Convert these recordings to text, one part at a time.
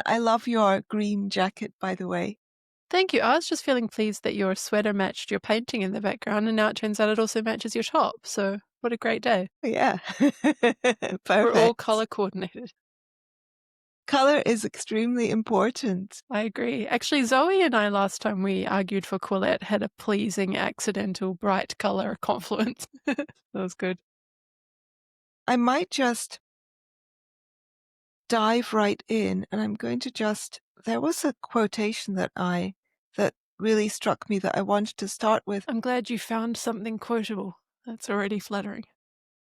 I love your green jacket, by the way. Thank you. I was just feeling pleased that your sweater matched your painting in the background, and now it turns out it also matches your top. So what a great day. Yeah. We're all Perfect. color coordinated. Color is extremely important. I agree. Actually, Zoe and I, last time we argued for Quillette, had a pleasing, accidental, bright color confluence. That was good. I might just dive right in, and I'm going to there was a quotation that really struck me that I wanted to start with. I'm glad you found something quotable. That's already flattering.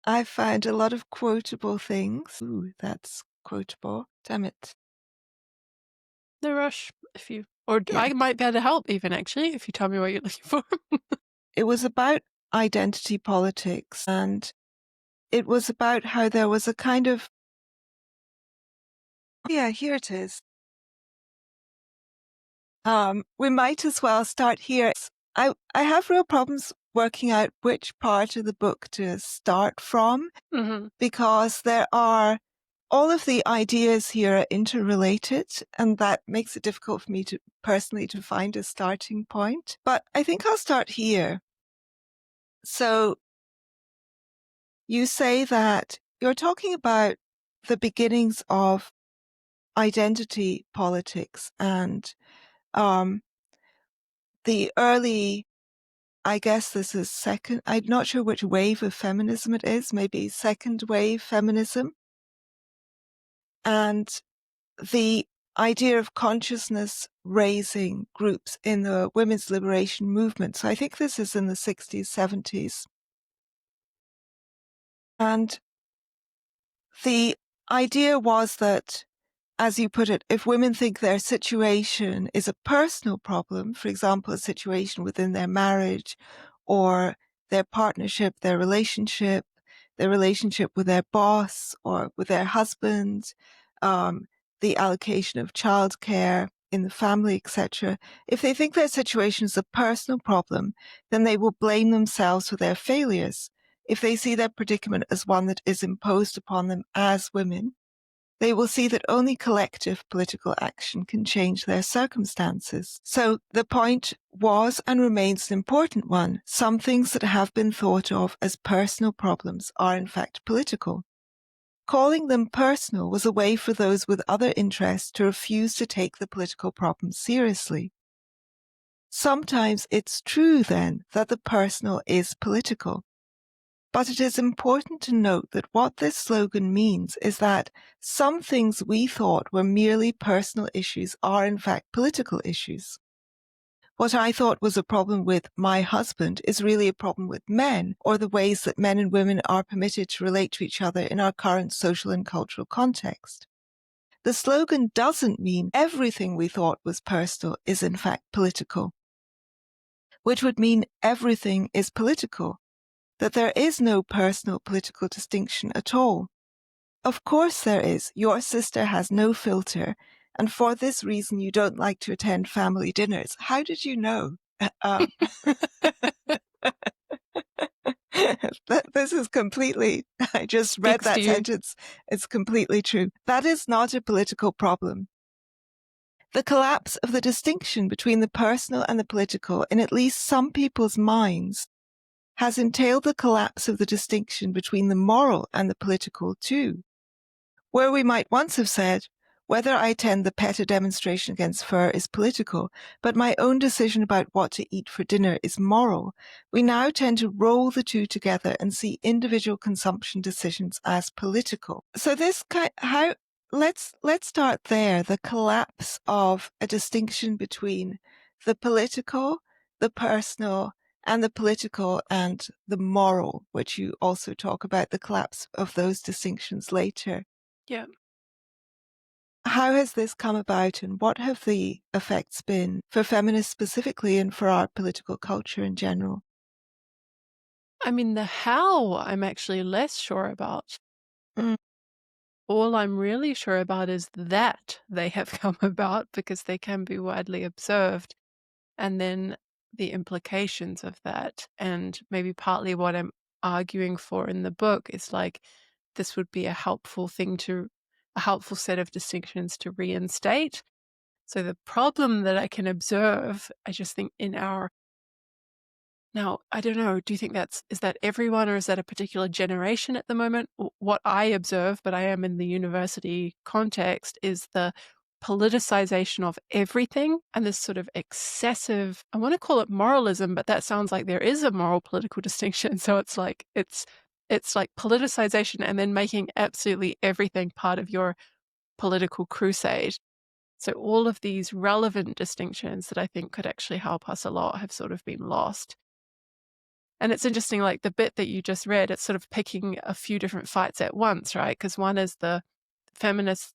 I found a lot of quotable things. Ooh, that's quotable. Damn it. No rush. Yeah. I might be able to help even, actually, if you tell me what you're looking for. It was about identity politics, and it was about how there was a kind of, yeah, here it is. We might as well start here. I have real problems working out which part of the book to start from, because there are all of the ideas here are interrelated, and that makes it difficult for me to personally to find a starting point. But I think I'll start here. So you say that you're talking about the beginnings of identity politics and the early, I guess this is second, I'm not sure which wave of feminism it is, maybe second wave feminism. And the idea of consciousness raising groups in the women's liberation movement. So I think this is in the 60s, 70s. And the idea was that, as you put it, if women think their situation is a personal problem, for example, a situation within their marriage or their partnership, their relationship with their boss or with their husband, the allocation of childcare in the family, etc. If they think their situation is a personal problem, then they will blame themselves for their failures. If they see their predicament as one that is imposed upon them as women, they will see that only collective political action can change their circumstances. So the point was and remains an important one. Some things that have been thought of as personal problems are in fact political. Calling them personal was a way for those with other interests to refuse to take the political problem seriously. Sometimes it's true then that the personal is political. But it is important to note that what this slogan means is that some things we thought were merely personal issues are in fact political issues. What I thought was a problem with my husband is really a problem with men, or the ways that men and women are permitted to relate to each other in our current social and cultural context. The slogan doesn't mean everything we thought was personal is in fact political, which would mean everything is political, that there is no personal political distinction at all. Of course there is. Your sister has no filter, and for this reason you don't like to attend family dinners. How did you know? This is completely, I just read that sentence. It's completely true. That is not a political problem. The collapse of the distinction between the personal and the political in at least some people's minds has entailed the collapse of the distinction between the moral and the political too. Where we might once have said, whether I attend the PETA demonstration against fur is political, but my own decision about what to eat for dinner is moral, we now tend to roll the two together and see individual consumption decisions as political. So let's start there, the collapse of a distinction between the political, the personal, and the political and the moral, which you also talk about the collapse of those distinctions later. Yeah. How has this come about, and what have the effects been for feminists specifically and for our political culture in general? I mean, the how I'm actually less sure about. All I'm really sure about is that they have come about because they can be widely observed, and then the implications of that. And maybe partly what I'm arguing for in the book is like, this would be a helpful thing to a helpful set of distinctions to reinstate. So the problem that I can observe, I just think in our now, I don't know, do you think is that everyone or is that a particular generation at the moment? What I observe, but I am in the university context, is the politicization of everything and this sort of excessive, I want to call it moralism, but that sounds like there is a moral political distinction. So it's like politicization and then making absolutely everything part of your political crusade. So all of these relevant distinctions that I think could actually help us a lot have sort of been lost. And it's interesting, like the bit that you just read, it's sort of picking a few different fights at once, right? Because one is the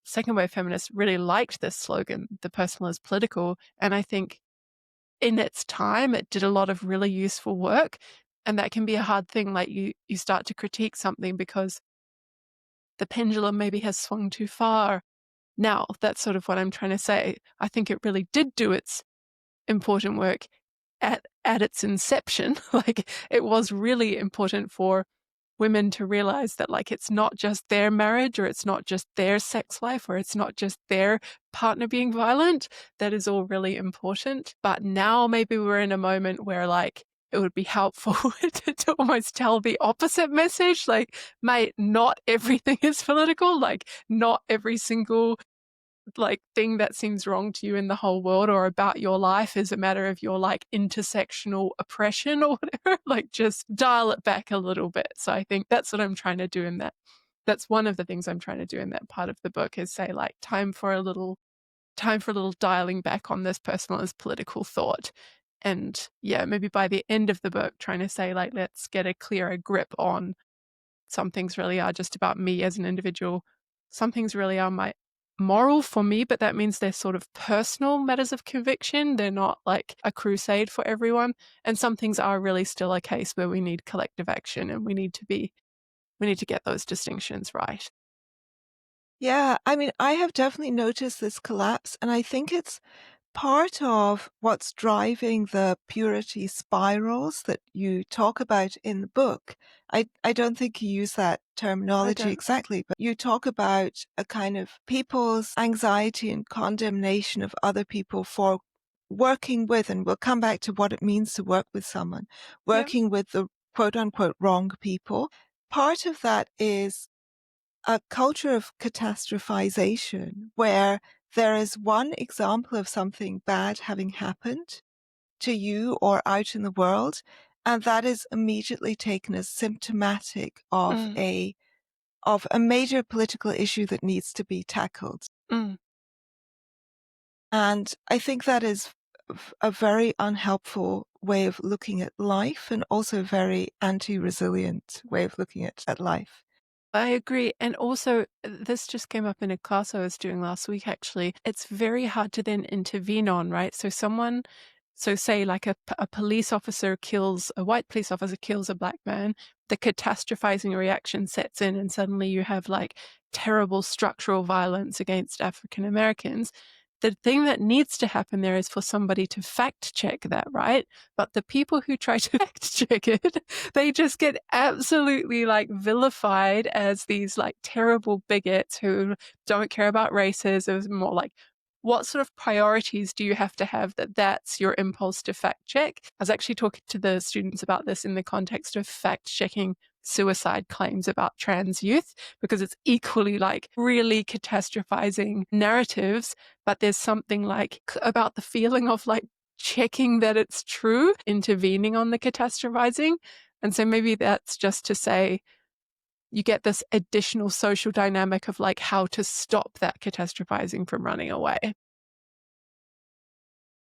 second wave feminists really liked this slogan, the personal is political. And I think in its time, it did a lot of really useful work. And that can be a hard thing. Like you start to critique something because the pendulum maybe has swung too far. Now, that's sort of what I'm trying to say. I think it really did do its important work at its inception. Like it was really important for women to realize that like it's not just their marriage or it's not just their sex life or it's not just their partner being violent. That is all really important. But now maybe we're in a moment where like it would be helpful to almost tell the opposite message. Like, mate, not everything is political. Like not every single like thing that seems wrong to you in the whole world or about your life is a matter of your like intersectional oppression or whatever. Like just dial it back a little bit. So I think that's what I'm trying to do in that. That's one of the things I'm trying to do in that part of the book is say like time for a little dialing back on this personal as political thought. And yeah, maybe by the end of the book trying to say like let's get a clearer grip on some things really are just about me as an individual. Some things really are my moral for me, but that means they're sort of personal matters of conviction. They're not like a crusade for everyone. And some things are really still a case where we need collective action and we need to get those distinctions right. Yeah, I mean, I have definitely noticed this collapse, and I think it's part of what's driving the purity spirals that you talk about in the book. I don't think you use that terminology exactly, but you talk about a kind of people's anxiety and condemnation of other people for working with, and we'll come back to what it means to work with someone, working with the quote unquote wrong people. Part of that is a culture of catastrophization where there is one example of something bad having happened to you or out in the world, and that is immediately taken as symptomatic of a major political issue that needs to be tackled. And I think that is a very unhelpful way of looking at life and also a very anti-resilient way of looking at life. I agree. And also, this just came up in a class I was doing last week, actually. It's very hard to then intervene on, right? So say like a police officer a white police officer kills a black man, the catastrophizing reaction sets in and suddenly you have like terrible structural violence against African Americans. The thing that needs to happen there is for somebody to fact check that, right? But the people who try to fact check it, they just get absolutely like vilified as these like terrible bigots who don't care about races. It was more like, what sort of priorities do you have to have that's your impulse to fact check? I was actually talking to the students about this in the context of fact checking suicide claims about trans youth, because it's equally like really catastrophizing narratives, but there's something like about the feeling of like checking that it's true, intervening on the catastrophizing. And so maybe that's just to say, you get this additional social dynamic of like how to stop that catastrophizing from running away.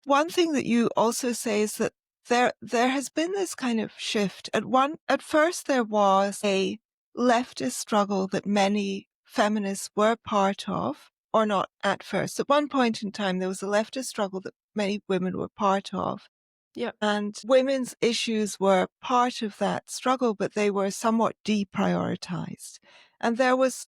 One thing that you also say is that there has been this kind of shift. At first there was a leftist struggle that many feminists were part of, or not at first. At one point in time, there was a leftist struggle that many women were part of. Yeah. And women's issues were part of that struggle, but they were somewhat deprioritized. And there was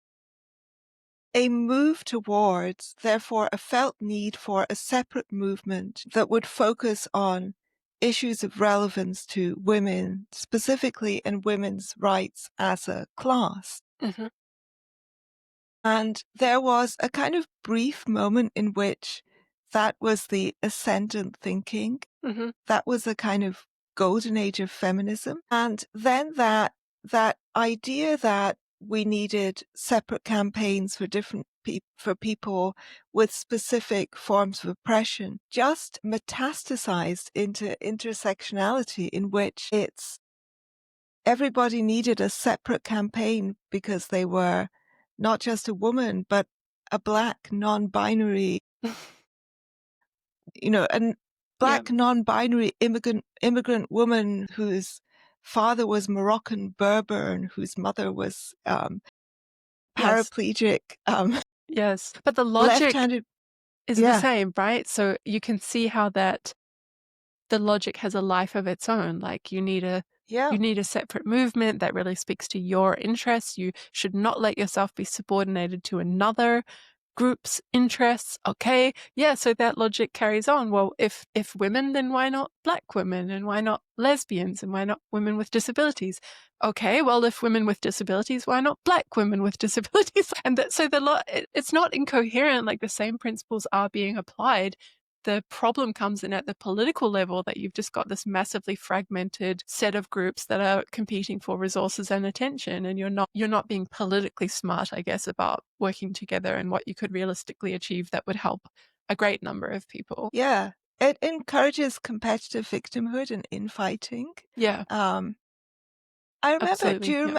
a move towards, therefore, a felt need for a separate movement that would focus on issues of relevance to women, specifically in women's rights as a class. Mm-hmm. And there was a kind of brief moment in which that was the ascendant thinking. Mm-hmm. That was a kind of golden age of feminism. And then that idea that we needed separate campaigns for different for people with specific forms of oppression just metastasized into intersectionality, in which it's everybody needed a separate campaign because they were not just a woman, but a Black non-binary, a Yeah. Black non-binary immigrant woman whose father was Moroccan Berber and whose mother was Yes. paraplegic, Yes. But the logic left-handed. is the Yeah, same, right? So you can see how that the logic has a life of its own. Like you need a yeah. separate movement that really speaks to your interests. You should not let yourself be subordinated to another group's interests. Okay, yeah, so that logic carries on. Well, if women, then why not Black women, and why not lesbians, and why not women with disabilities? Okay, well, if women with disabilities, why not Black women with disabilities? And so it's not incoherent. Like the same principles are being applied. The problem comes in at the political level, that you've just got this massively fragmented set of groups that are competing for resources and attention, and you're not being politically smart, I guess, about working together and what you could realistically achieve that would help a great number of people. Yeah. It encourages competitive victimhood and infighting. Yeah, I remember, absolutely. Yeah.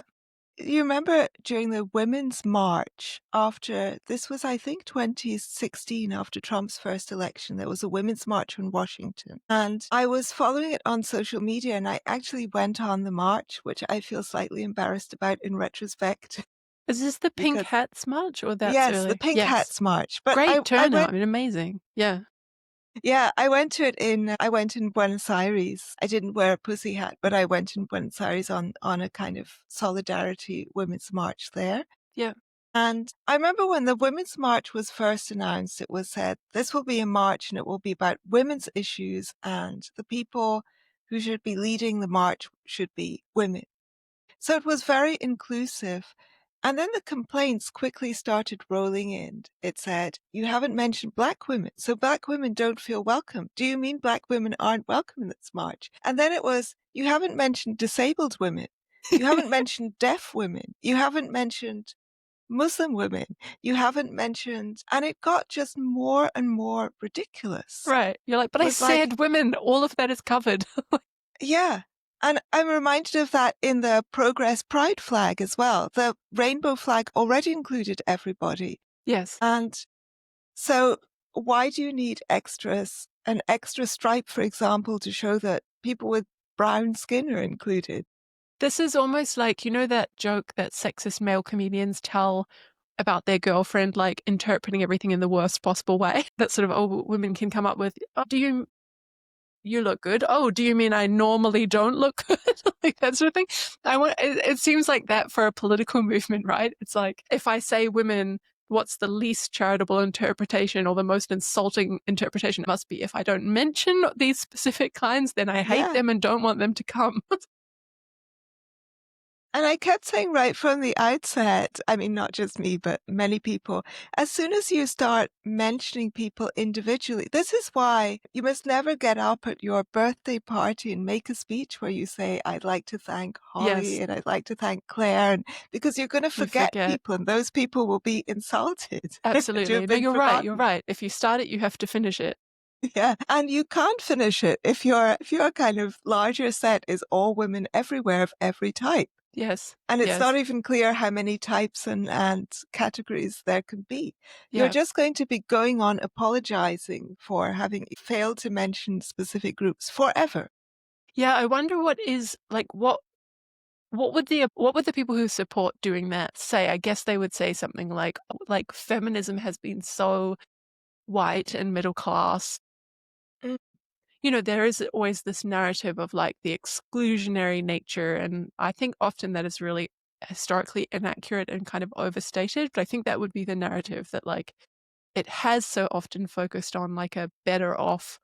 you remember during the Women's March after, this was, I think, 2016, after Trump's first election, there was a Women's March in Washington. And I was following it on social media, and I actually went on the march, which I feel slightly embarrassed about in retrospect. Is this the Pink Because, Hats March, or that's yes, the early? Pink Yes. Hats March. But Great I turnout. went, I mean, amazing. Yeah. yeah, I went to it I went in Buenos Aires. I didn't wear a pussy hat, but I went in Buenos Aires on a kind of solidarity women's march there. Yeah. And I remember when the Women's March was first announced, it was said, this will be a march and it will be about women's issues, and the people who should be leading the march should be women. So it was very inclusive. And then the complaints quickly started rolling in. It said, you haven't mentioned Black women, so Black women don't feel welcome. Do you mean Black women aren't welcome in this march? And then it was, you haven't mentioned disabled women. You haven't mentioned deaf women. You haven't mentioned Muslim women. You haven't mentioned, and it got just more and more ridiculous. Right. You're like, but It I was like, said women, all of that is covered. yeah. And I'm reminded of that in the Progress Pride flag as well. The rainbow flag already included everybody. Yes. And so why do you need extras, an extra stripe, for example, to show that people with brown skin are included? This is almost like, that joke that sexist male comedians tell about their girlfriend, like interpreting everything in the worst possible way that sort of old women can come up with. Oh, you look good? Oh, do you mean I normally don't look good? Like that sort of thing. It seems like that for a political movement, right? It's like, if I say women, what's the least charitable interpretation or the most insulting interpretation? It must be if I don't mention these specific kinds, then I hate Yeah. them and don't want them to come. And I kept saying right from the outset, I mean, not just me, but many people, as soon as you start mentioning people individually, this is why you must never get up at your birthday party and make a speech where you say, I'd like to thank Holly Yes, and I'd like to thank Claire, and because you're going to you forget forget. people and those people will be insulted to Absolutely. have No, been you're right. You're forgotten. right. If you start it, you have to finish it. Yeah. And you can't finish it if your kind of larger set is all women everywhere of every type. Yes. And it's not Yes. even clear how many types and categories there can be. You're Yeah. just going to be going on apologizing for having failed to mention specific groups forever. Yeah. I wonder what would the people who support doing that say? I guess they would say something like feminism has been so white and middle class. Mm, There is always this narrative of like the exclusionary nature, and I think often that is really historically inaccurate and kind of overstated. But I think that would be the narrative, that like it has so often focused on like a better off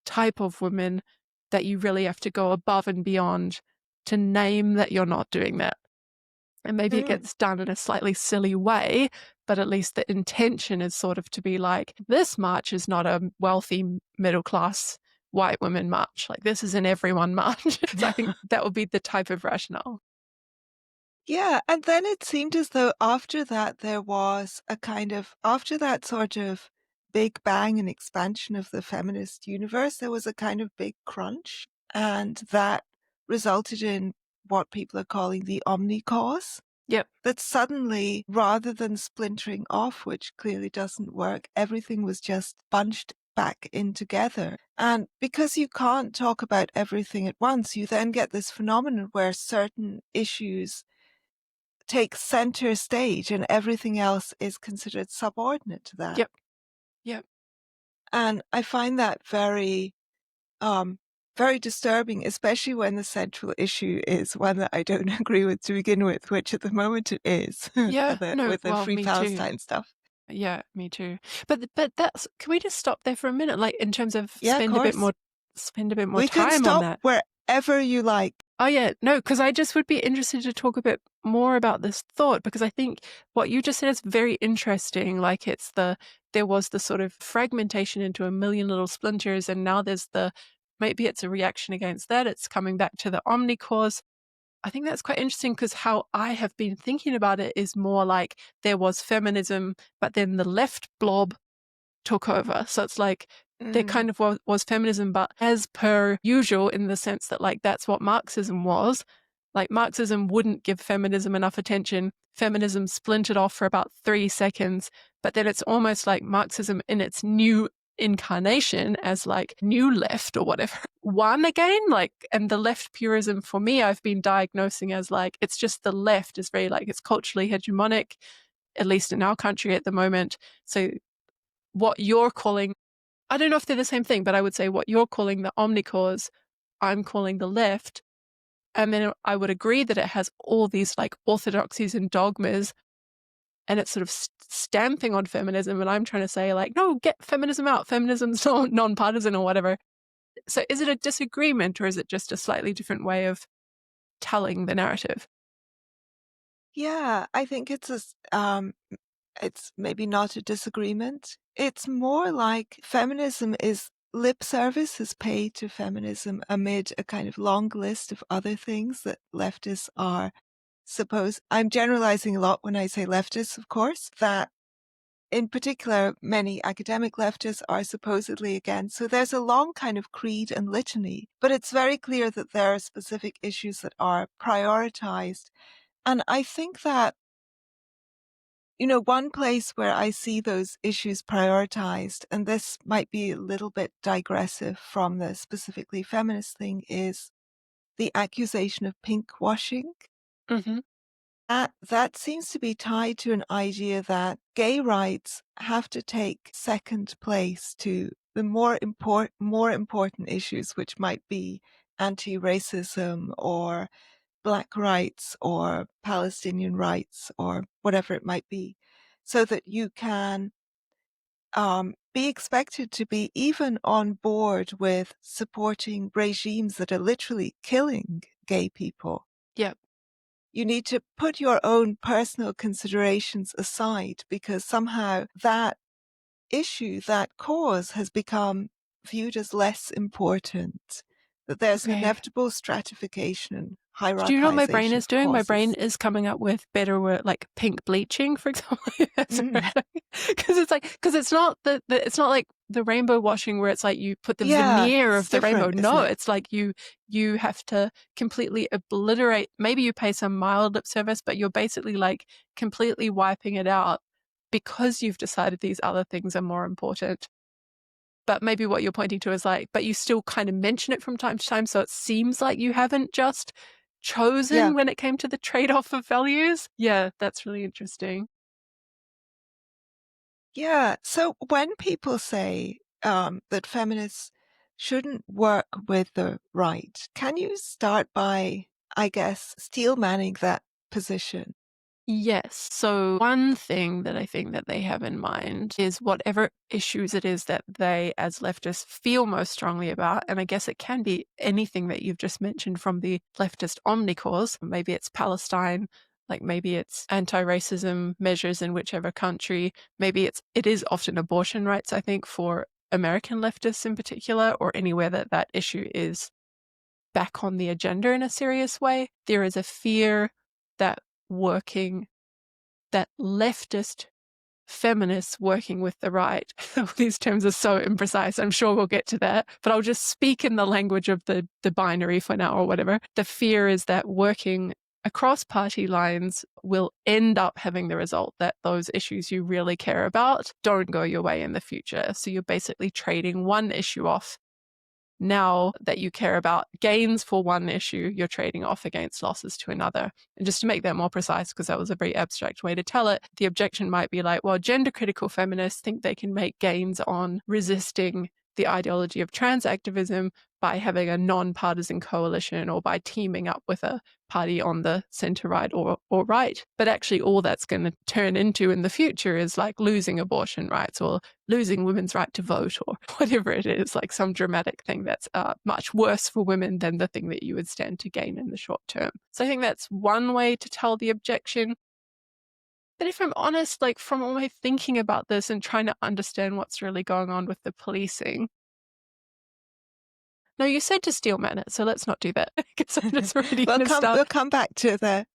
type of women, that you really have to go above and beyond to name that you're not doing that. And maybe it mm. gets done in a slightly silly way, but at least the intention is sort of to be like, this march is not a wealthy middle class white women march. Like, this is an everyone march. So I think that would be the type of rationale. Yeah, and then it seemed as though after that there was a kind of after that sort of big bang and expansion of the feminist universe, there was a kind of big crunch, and that resulted in what people are calling the omnicause. Yep. That suddenly, rather than splintering off, which clearly doesn't work, everything was just bunched back in together. And because you can't talk about everything at once, you then get this phenomenon where certain issues take center stage and everything else is considered subordinate to that. Yep. Yep. And I find that very disturbing, especially when the central issue is one that I don't agree with to begin with, which at the moment it is Yeah. No, with the well, Free me too. Palestine stuff. Yeah, me too. But that's, can we just stop there for a minute? Like, in terms of Yeah, of spend a bit more We can time on stop that. wherever you like. Oh yeah, no, because I just would be interested to talk a bit more about this thought, because I think what you just said is very interesting. Like, there was the sort of fragmentation into a million little splinters, and now there's maybe it's a reaction against that. It's coming back to the omnicause. I think that's quite interesting, because how I have been thinking about it is more like there was feminism, but then the left blob took over. So it's like there kind of was feminism, but as per usual, in the sense that, like, that's what Marxism was. Like, Marxism wouldn't give feminism enough attention. Feminism splintered off for about 3 seconds, but then it's almost like Marxism in its new incarnation as like new left or whatever won again. Like, and the left purism for me, I've been diagnosing as like, it's just the left is very like, it's culturally hegemonic, at least in our country at the moment. So what you're calling, I don't know if they're the same thing, but I would say what you're calling the omnicause, I'm calling the left. And then I would agree that it has all these like orthodoxies and dogmas, and it's sort of stamping on feminism. And I'm trying to say, like, no, get feminism out. Feminism's non-partisan or whatever. So is it a disagreement, or is it just a slightly different way of telling the narrative? Yeah, I think it's maybe not a disagreement. It's more like feminism is lip service is paid to feminism amid a kind of long list of other things that leftists are I'm generalizing a lot when I say leftists, of course, that in particular, many academic leftists are supposedly against. So there's a long kind of creed and litany, but it's very clear that there are specific issues that are prioritized. And I think that, one place where I see those issues prioritized, and this might be a little bit digressive from the specifically feminist thing, is the accusation of pink washing. Mm-hmm. That seems to be tied to an idea that gay rights have to take second place to the more important issues, which might be anti-racism or Black rights or Palestinian rights or whatever it might be, so that you can be expected to be even on board with supporting regimes that are literally killing gay people. Yep. You need to put your own personal considerations aside, because somehow that issue, that cause, has become viewed as less important, that there's an Okay. inevitable stratification and Do you know what my brain hierarchization is of doing? My brain causes. is coming up with better word, like pink bleaching, for example. Because it's not it's not like the rainbow washing where it's like you put the Yeah, veneer it's of the rainbow. different, isn't No, it? it's like you have to completely obliterate. Maybe you pay some mild lip service, but you're basically like completely wiping it out because you've decided these other things are more important. But maybe what you're pointing to is like, but you still kind of mention it from time to time. So it seems like you haven't just chosen Yeah. when it came to the trade-off of values. Yeah, that's really interesting. Yeah. So when people say that feminists shouldn't work with the right, can you start by, I guess, steelmanning that position? Yes. So one thing that I think that they have in mind is whatever issues it is that they as leftists feel most strongly about. And I guess it can be anything that you've just mentioned from the leftist omnicause. Maybe it's Palestine, Like maybe it's anti-racism measures in whichever country. Maybe it is often abortion rights, I think, for American leftists in particular, or anywhere that issue is back on the agenda in a serious way. There is a fear that leftist feminists working with the right. These terms are so imprecise. I'm sure we'll get to that, but I'll just speak in the language of the binary for now or whatever. The fear is that working across party lines will end up having the result that those issues you really care about don't go your way in the future. So you're basically trading one issue off. Now that you care about gains for one issue, you're trading off against losses to another. And just to make that more precise, because that was a very abstract way to tell it, the objection might be like, well, gender critical feminists think they can make gains on resisting the ideology of trans activism by having a non-partisan coalition or by teaming up with a party on the center-right or right. But actually all that's going to turn into in the future is like losing abortion rights or losing women's right to vote or whatever it is, like some dramatic thing that's much worse for women than the thing that you would stand to gain in the short term. So I think that's one way to tell the objection. But if I'm honest, like from all my thinking about this and trying to understand what's really going on with the policing. No, you said to steelman it, so let's not do that. Because I'm just really going to start. We'll come back to the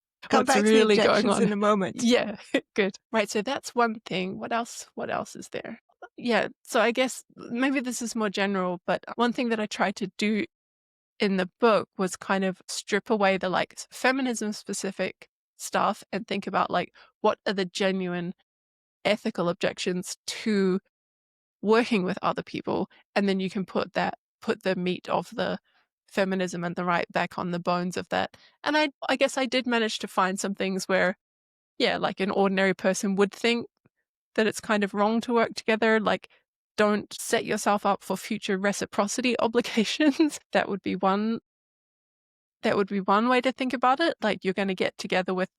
really objections in a moment. Yeah, good. Right, so that's one thing. What else is there? Yeah, so I guess maybe this is more general, but one thing that I tried to do in the book was kind of strip away the like feminism specific stuff and think about like what are the genuine ethical objections to working with other people, and then you can put the meat of the feminism and the right back on the bones of that. And I guess I did manage to find some things where, yeah, like an ordinary person would think that it's kind of wrong to work together, like don't set yourself up for future reciprocity obligations. That would be one way to think about it. Like you're going to get together with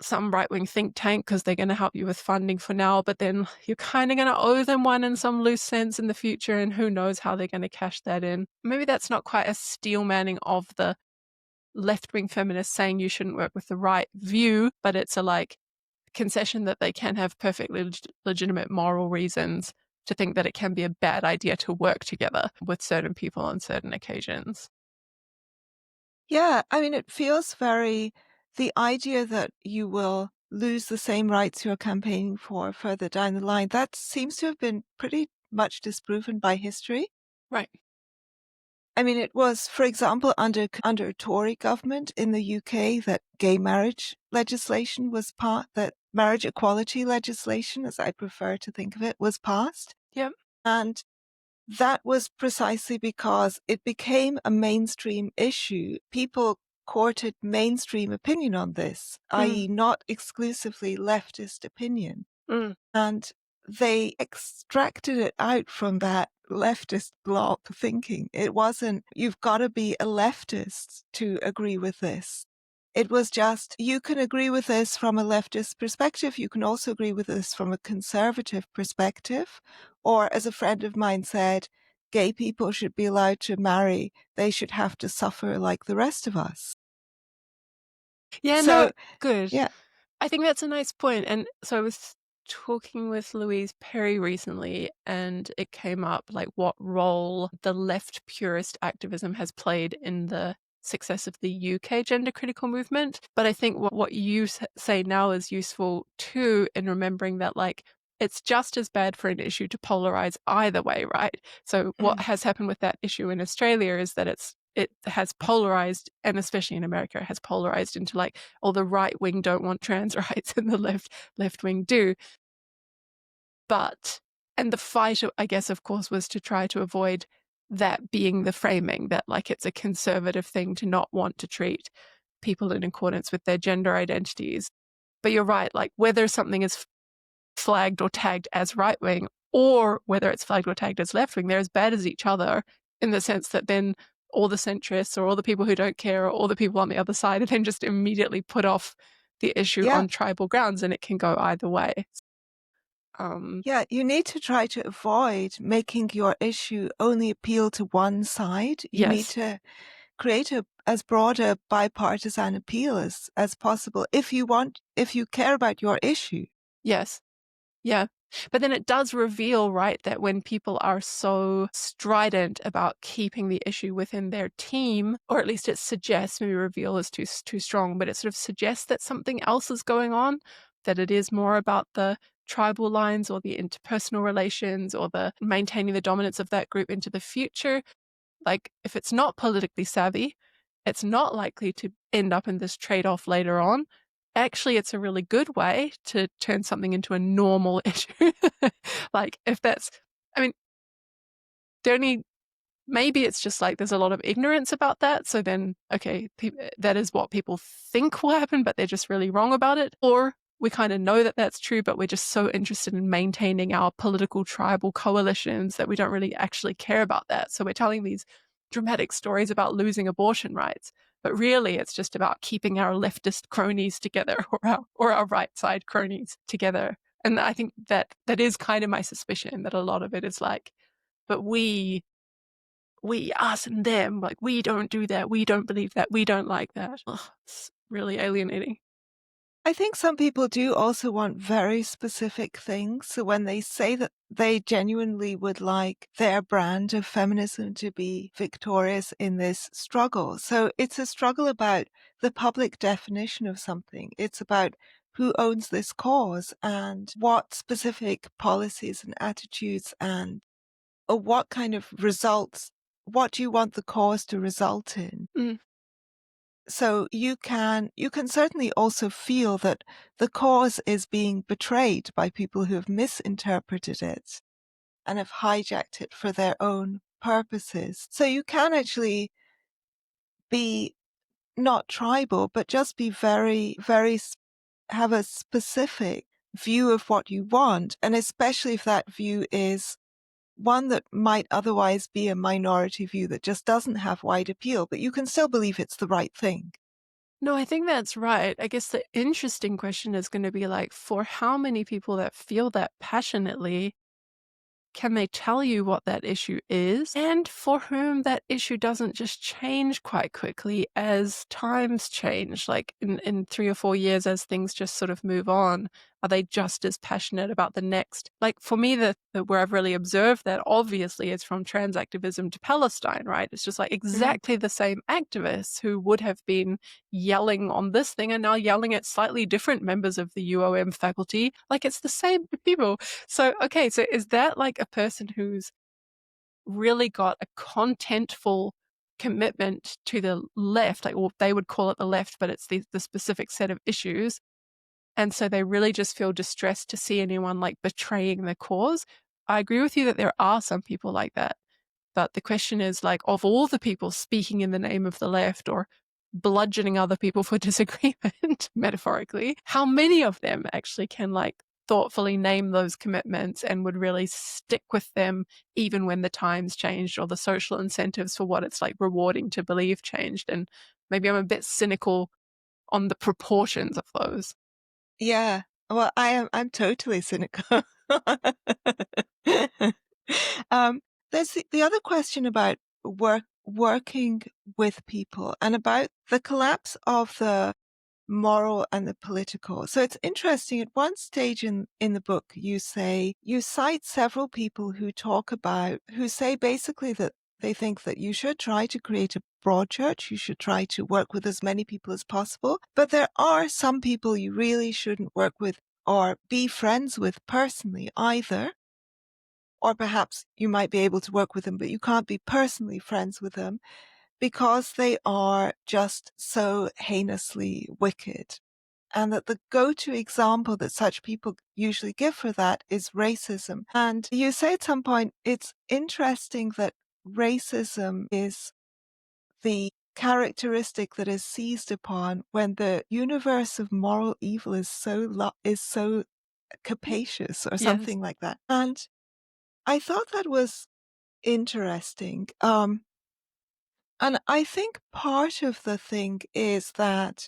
some right-wing think tank because they're going to help you with funding for now, but then you're kind of going to owe them one in some loose sense in the future, and who knows how they're going to cash that in. Maybe that's not quite a steelmanning of the left-wing feminists saying you shouldn't work with the right view, but it's a like concession that they can have perfectly legitimate moral reasons to think that it can be a bad idea to work together with certain people on certain occasions. Yeah, I mean, it feels very, the idea that you will lose the same rights you're campaigning for further down the line, that seems to have been pretty much disproven by history. Right. I mean, it was, for example, under Tory government in the UK that gay marriage legislation was passed, that marriage equality legislation, as I prefer to think of it, was passed. Yep. And that was precisely because it became a mainstream issue. People courted mainstream opinion on this, i.e. not exclusively leftist opinion. And they extracted it out from that leftist block thinking. It wasn't, you've got to be a leftist to agree with this. It was just, you can agree with this from a leftist perspective. You can also agree with this from a conservative perspective. Or, as a friend of mine said, gay people should be allowed to marry. They should have to suffer like the rest of us. Yeah, so, no, good. Yeah. I think that's a nice point. And so I was talking with Louise Perry recently, and it came up like what role the left purist activism has played in the success of the UK gender critical movement. But I think what you say now is useful too, in remembering that like it's just as bad for an issue to polarize either way, right? So what has happened with that issue in Australia is that it has polarized, and especially in America, it has polarized into like, oh, the right wing don't want trans rights and the left wing do. And the fight, I guess, of course, was to try to avoid that being the framing, that like it's a conservative thing to not want to treat people in accordance with their gender identities. But you're right, like whether something is flagged or tagged as right wing or whether it's flagged or tagged as left wing, they're as bad as each other in the sense that then all the centrists or all the people who don't care or all the people on the other side are then just immediately put off the issue on tribal grounds, and it can go either way. Yeah, you need to try to avoid making your issue only appeal to one side. You need to create as broad a bipartisan appeal as possible if you care about your issue. Yes. Yeah. But then it does reveal, right, that when people are so strident about keeping the issue within their team, or at least it suggests, maybe reveal is too strong, but it sort of suggests that something else is going on, that it is more about the tribal lines or the interpersonal relations or the maintaining the dominance of that group into the future. Like, if it's not politically savvy, it's not likely to end up in this trade-off later on. Actually, it's a really good way to turn something into a normal issue. Like, if that's, I mean, maybe it's just like there's a lot of ignorance about that. So then, okay, that is what people think will happen, but they're just really wrong about it. Or we kind of know that that's true, but we're just so interested in maintaining our political tribal coalitions that we don't really actually care about that. So we're telling these dramatic stories about losing abortion rights, but really it's just about keeping our leftist cronies together or our right side cronies together. And I think that is kind of my suspicion, that a lot of it is like, but we, us and them, like, we don't do that, we don't believe that, we don't like that. Ugh, it's really alienating. I think some people do also want very specific things. So when they say that they genuinely would like their brand of feminism to be victorious in this struggle. So it's a struggle about the public definition of something. It's about who owns this cause and what specific policies and attitudes and what kind of results, what do you want the cause to result in? Mm. So you can certainly also feel that the cause is being betrayed by people who have misinterpreted it and have hijacked it for their own purposes. So you can actually be not tribal, but just be very, very, have a specific view of what you want. And especially if that view is one that might otherwise be a minority view that just doesn't have wide appeal, but you can still believe it's the right thing. No, I think that's right. I guess the interesting question is going to be like, for how many people that feel that passionately, can they tell you what that issue is? And for whom that issue doesn't just change quite quickly as times change, like in 3 or 4 years as things just sort of move on, are they just as passionate about the next? Like, for me, where I've really observed that, obviously, is from trans activism to Palestine, right? It's just like exactly the same activists who would have been yelling on this thing are now yelling at slightly different members of the UOM faculty. Like, it's the same people. So, okay, so is that like a person who's really got a contentful commitment to the left, like, or they would call it the left, but it's the specific set of issues, and so they really just feel distressed to see anyone like betraying the cause? I agree with you that there are some people like that. But the question is, like, of all the people speaking in the name of the left or bludgeoning other people for disagreement, metaphorically, how many of them actually can like thoughtfully name those commitments and would really stick with them even when the times changed or the social incentives for what it's like rewarding to believe changed? And maybe I'm a bit cynical on the proportions of those. Yeah. Well, I'm totally cynical. There's the other question about working with people and about the collapse of the moral and the political. So it's interesting. At one stage in the book, you cite several people who say basically that they think that you should try to create a broad church. You should try to work with as many people as possible. But there are some people you really shouldn't work with or be friends with personally either. Or perhaps you might be able to work with them, but you can't be personally friends with them because they are just so heinously wicked. And that the go-to example that such people usually give for that is racism. And you say at some point, it's interesting that racism is the characteristic that is seized upon when the universe of moral evil is so capacious or Yes. something like that. And I thought that was interesting. And I think part of the thing is that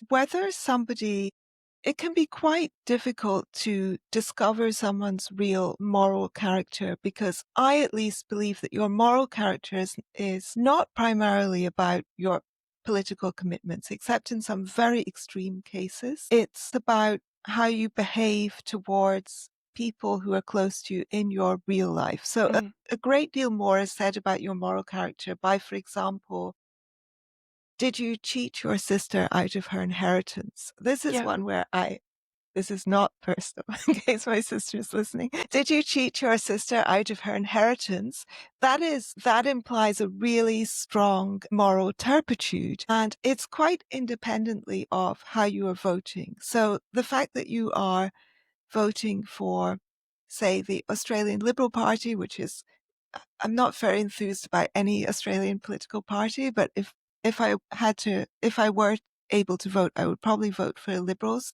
it can be quite difficult to discover someone's real moral character, because I at least believe that your moral character is not primarily about your political commitments, except in some very extreme cases. It's about how you behave towards people who are close to you in your real life. So a great deal more is said about your moral character by, for example, did you cheat your sister out of her inheritance? This is one where this is not personal, in case my sister is listening. Did you cheat your sister out of her inheritance? That implies a really strong moral turpitude, and it's quite independently of how you are voting. So the fact that you are voting for, say, the Australian Liberal Party, which is, I'm not very enthused about any Australian political party, but if I were able to vote, I would probably vote for Liberals.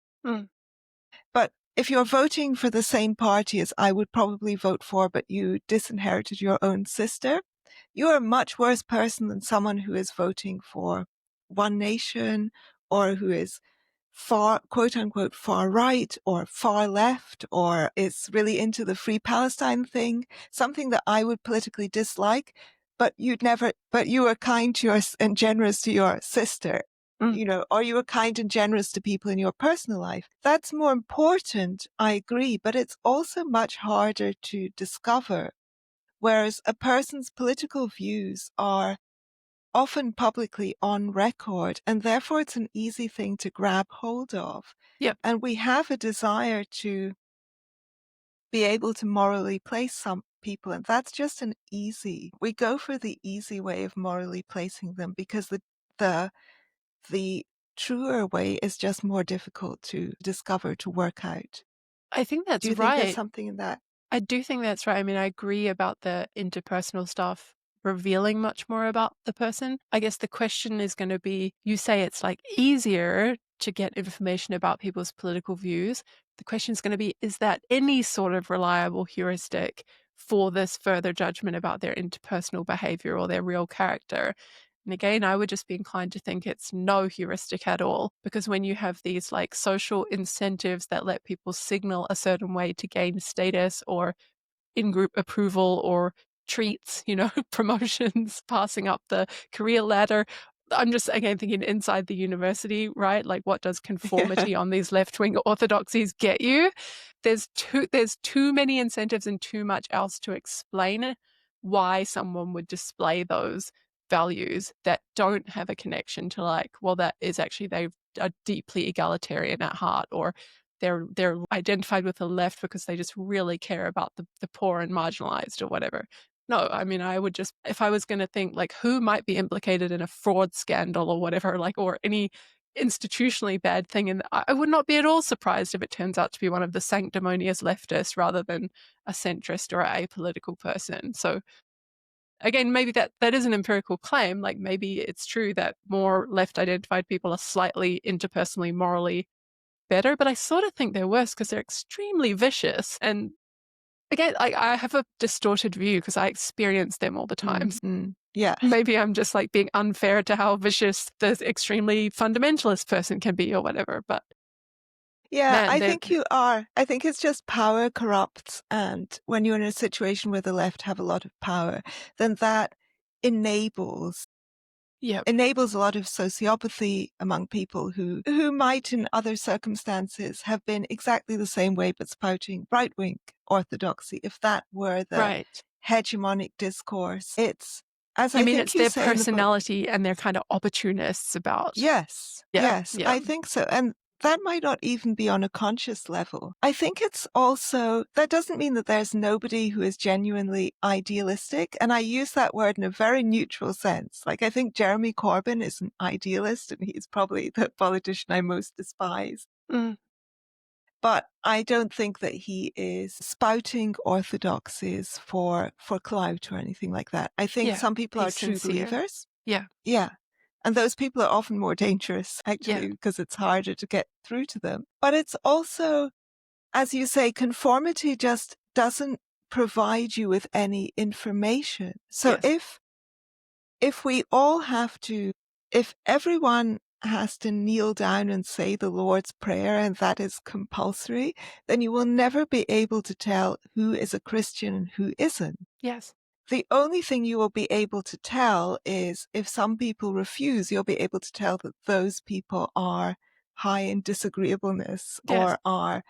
But if you're voting for the same party as I would probably vote for, but you disinherited your own sister, you're a much worse person than someone who is voting for One Nation or who is far, quote unquote, far right or far left or is really into the Free Palestine thing, something that I would politically dislike, but you were kind to and generous to your sister. Or you were kind and generous to people in your personal life. That's more important, I agree, but it's also much harder to discover. Whereas a person's political views are often publicly on record, and therefore it's an easy thing to grab hold of. Yep. And we have a desire to be able to morally place some people, and that's just we go for the easy way of morally placing them because the truer way is just more difficult to discover, to work out. I think that's Do you think there's something in that? I do think that's right. I mean, I agree about the interpersonal stuff revealing much more about the person. I guess the question is going to be, you say it's like easier to get information about people's political views. The question is going to be, is that any sort of reliable heuristic for this further judgment about their interpersonal behavior or their real character? And again, I would just be inclined to think it's no heuristic at all, because when you have these like social incentives that let people signal a certain way to gain status or in-group approval or treats, promotions, passing up the career ladder. I'm just, again, thinking inside the university, right? Like, what does conformity on these left-wing orthodoxies get you? There's too many incentives and too much else to explain why someone would display those values that don't have a connection to like, well, that is actually they are deeply egalitarian at heart, or they're identified with the left because they just really care about the poor and marginalized or whatever. No, I mean, I would just, if I was going to think like who might be implicated in a fraud scandal or whatever, like, or any institutionally bad thing, and I would not be at all surprised if it turns out to be one of the sanctimonious leftists rather than a centrist or a apolitical person. So again, maybe that is an empirical claim. Like maybe it's true that more left identified people are slightly interpersonally morally better, but I sort of think they're worse because they're extremely vicious. And again, I have a distorted view because I experience them all the time. Yeah. Maybe I'm just like being unfair to how vicious the extremely fundamentalist person can be or whatever, but yeah, man, I think you are. I think it's just power corrupts. And when you're in a situation where the left have a lot of power, then that enables a lot of sociopathy among people who might in other circumstances have been exactly the same way but spouting right-wing orthodoxy, if that were the hegemonic discourse. It's, as I think it's their say personality and they're kind of opportunists about. Yes, I think so. And that might not even be on a conscious level. I think it's also, that doesn't mean that there's nobody who is genuinely idealistic. And I use that word in a very neutral sense. Like, I think Jeremy Corbyn is an idealist and he's probably the politician I most despise. But I don't think that he is spouting orthodoxies for clout or anything like that. I think some people are true believers. Yeah. And those people are often more dangerous, actually, because it's harder to get through to them. But it's also, as you say, conformity just doesn't provide you with any information. So if we all have to, if everyone has to kneel down and say the Lord's Prayer and that is compulsory, then you will never be able to tell who is a Christian and who isn't. Yes. The only thing you will be able to tell is if some people refuse, you'll be able to tell that those people are high in disagreeableness Yes. or are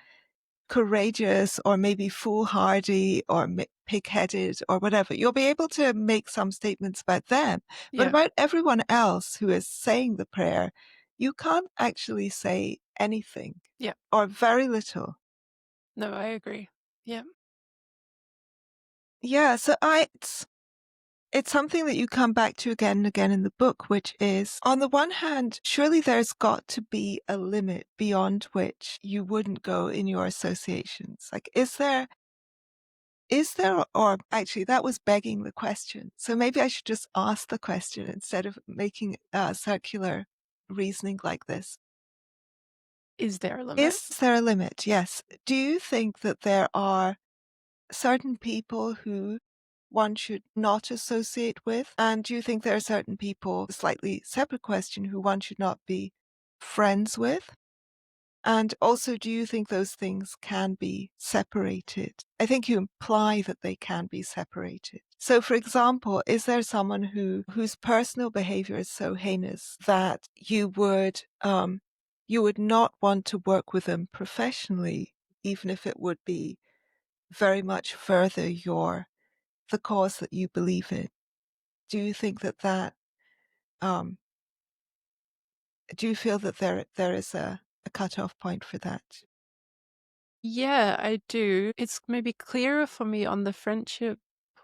courageous or maybe foolhardy or pig-headed or whatever. You'll be able to make some statements about them. But Yeah. about everyone else who is saying the prayer, you can't actually say anything. Yeah. Or very little. No, I agree. Yeah. Yeah, so it's something that you come back to again and again in the book, which is, on the one hand, surely there's got to be a limit beyond which you wouldn't go in your associations. Like, is there, or actually that was begging the question. So maybe I should just ask the question instead of making circular reasoning like this. Is there a limit? Is there a limit? Yes. Do you think that there are certain people who one should not associate with? And do you think there are certain people, a slightly separate question, who one should not be friends with? And also, do you think those things can be separated? I think you imply that they can be separated. So, for example, is there someone whose personal behavior is so heinous that you would not want to work with them professionally, even if it would be very much further the cause that you believe in? Do you think um, do you feel that there is a cutoff point for that? Yeah, I do. It's maybe clearer for me on the friendship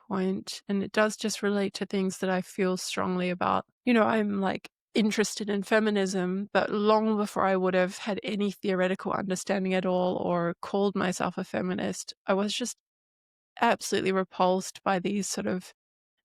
point, and it does just relate to things that I feel strongly about. I'm like interested in feminism, but long before I would have had any theoretical understanding at all or called myself a feminist, I was just absolutely repulsed by these sort of,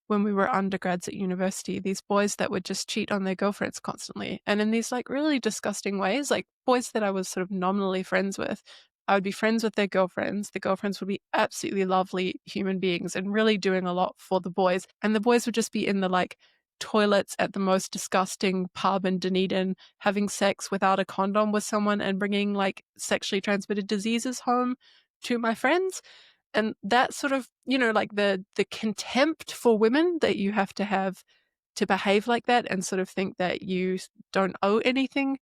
when we were undergrads at university, these boys that would just cheat on their girlfriends constantly. And in these like really disgusting ways, like boys that I was sort of nominally friends with, I would be friends with their girlfriends. The girlfriends would be absolutely lovely human beings and really doing a lot for the boys. And the boys would just be in the like toilets at the most disgusting pub in Dunedin, having sex without a condom with someone and bringing like sexually transmitted diseases home to my friends. And that sort of, like the contempt for women that you have to behave like that and sort of think that you don't owe anything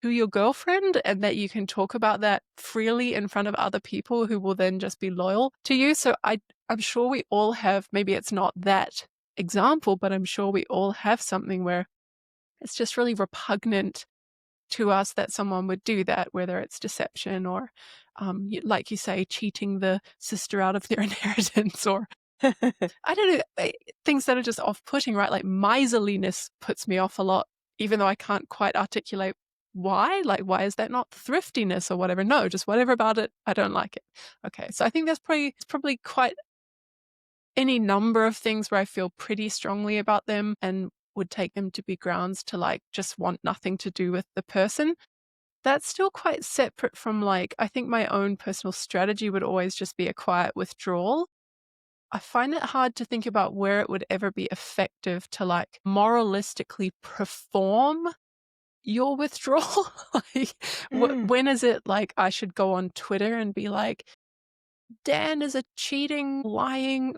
to your girlfriend and that you can talk about that freely in front of other people who will then just be loyal to you. So I'm sure we all have, maybe it's not that example, but I'm sure we all have something where it's just really repugnant to us that someone would do that, whether it's deception or, like you say, cheating the sister out of their inheritance, or I don't know, things that are just off-putting, right? Like miserliness puts me off a lot, even though I can't quite articulate why. Like, why is that not thriftiness or whatever? No, just whatever about it, I don't like it. Okay, so I think it's probably quite any number of things where I feel pretty strongly about them and would take them to be grounds to like just want nothing to do with the person. That's still quite separate from like, I think my own personal strategy would always just be a quiet withdrawal. I find it hard to think about where it would ever be effective to like moralistically perform your withdrawal. Like, when is it like I should go on Twitter and be like, Dan is a cheating, lying,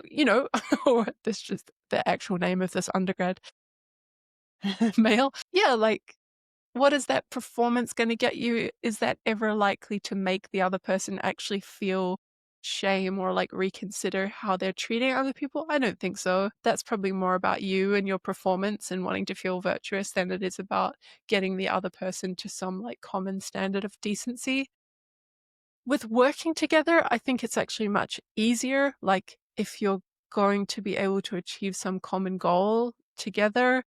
or this just the actual name of this undergrad male? Yeah, like, what is that performance going to get you? Is that ever likely to make the other person actually feel shame or like reconsider how they're treating other people? I don't think so. That's probably more about you and your performance and wanting to feel virtuous than it is about getting the other person to some like common standard of decency. With working together, I think it's actually much easier. Like, if you're going to be able to achieve some common goal together,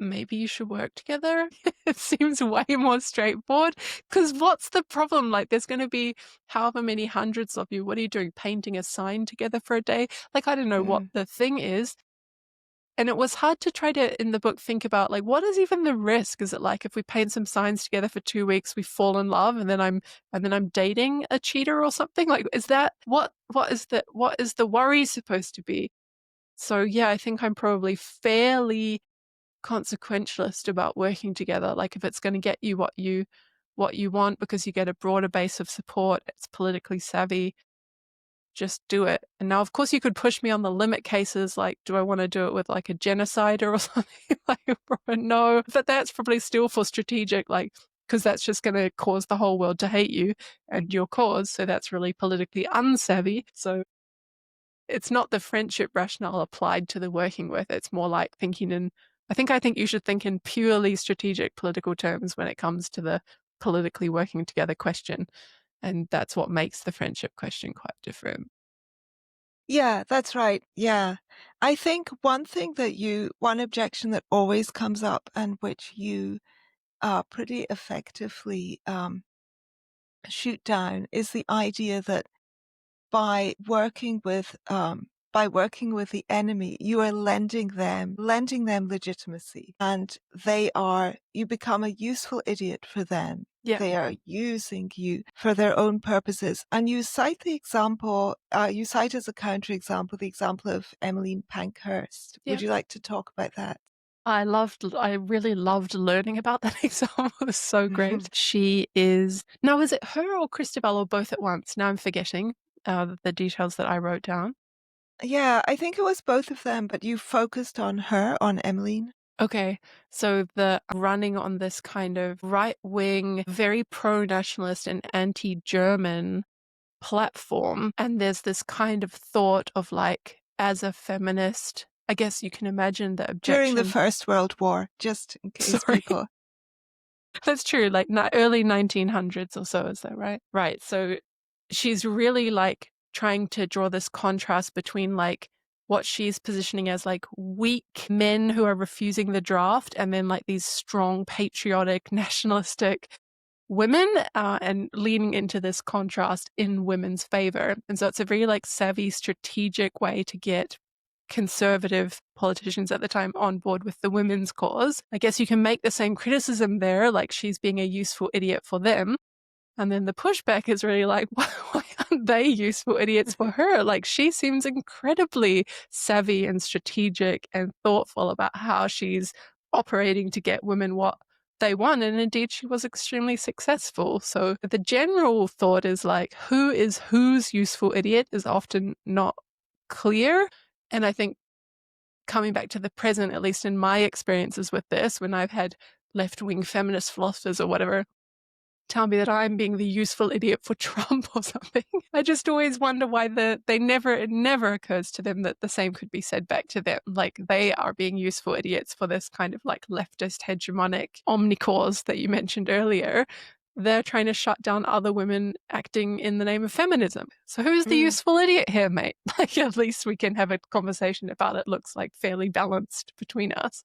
maybe you should work together. It seems way more straightforward. Because what's the problem? Like, there's going to be however many hundreds of you. What are you doing? Painting a sign together for a day? Like, I don't know what the thing is. And it was hard to try to, in the book, think about, like, what is even the risk? Is it like if we paint some signs together for 2 weeks, we fall in love and then I'm dating a cheater or something? Like, is that what is the worry supposed to be? So yeah, I think I'm probably fairly consequentialist about working together. Like, if it's going to get you what you want because you get a broader base of support, it's politically savvy, just do it. And now, of course, you could push me on the limit cases, like, do I want to do it with like a genocider or something? Like, no, but that's probably still for strategic, like, because that's just going to cause the whole world to hate you and your cause. So that's really politically unsavvy. So it's not the friendship rationale applied to the working with. It's more like thinking in, I think you should think in purely strategic political terms when it comes to the politically working together question. And that's what makes the friendship question quite different. Yeah, that's right. Yeah. I think one objection that always comes up and which you pretty effectively shoot down is the idea that by working with the enemy, you are lending them legitimacy, and you become a useful idiot for them. Yeah. They are using you for their own purposes. And you cite as a counterexample the example of Emmeline Pankhurst. Yeah. Would you like to talk about that? I really loved learning about that example. It was so great. She is, now is it her or Christabel or both at once? Now I'm forgetting the details that I wrote down. Yeah, I think it was both of them, but you focused on Emmeline. Okay, so the running on this kind of right-wing, very pro-nationalist and anti-German platform, and there's this kind of thought of like, as a feminist, I guess you can imagine the objection. During the First World War, just in case people... That's true, like early 1900s or so, is that right? Right, so she's really like trying to draw this contrast between like what she's positioning as like weak men who are refusing the draft and then like these strong patriotic nationalistic women and leaning into this contrast in women's favor. And so it's a very like savvy strategic way to get conservative politicians at the time on board with the women's cause. I guess you can make the same criticism there, like she's being a useful idiot for them. And then the pushback is really like, why aren't they useful idiots for her? Like, she seems incredibly savvy and strategic and thoughtful about how she's operating to get women what they want. And indeed, she was extremely successful. So the general thought is like, who is whose useful idiot is often not clear. And I think coming back to the present, at least in my experiences with this, when I've had left-wing feminist philosophers or whatever tell me that I'm being the useful idiot for Trump or something. I just always wonder why it never occurs to them that the same could be said back to them. Like, they are being useful idiots for this kind of like leftist hegemonic omnicause that you mentioned earlier. They're trying to shut down other women acting in the name of feminism. So who's the useful idiot here, mate? Like, at least we can have a conversation about it. Looks like fairly balanced between us.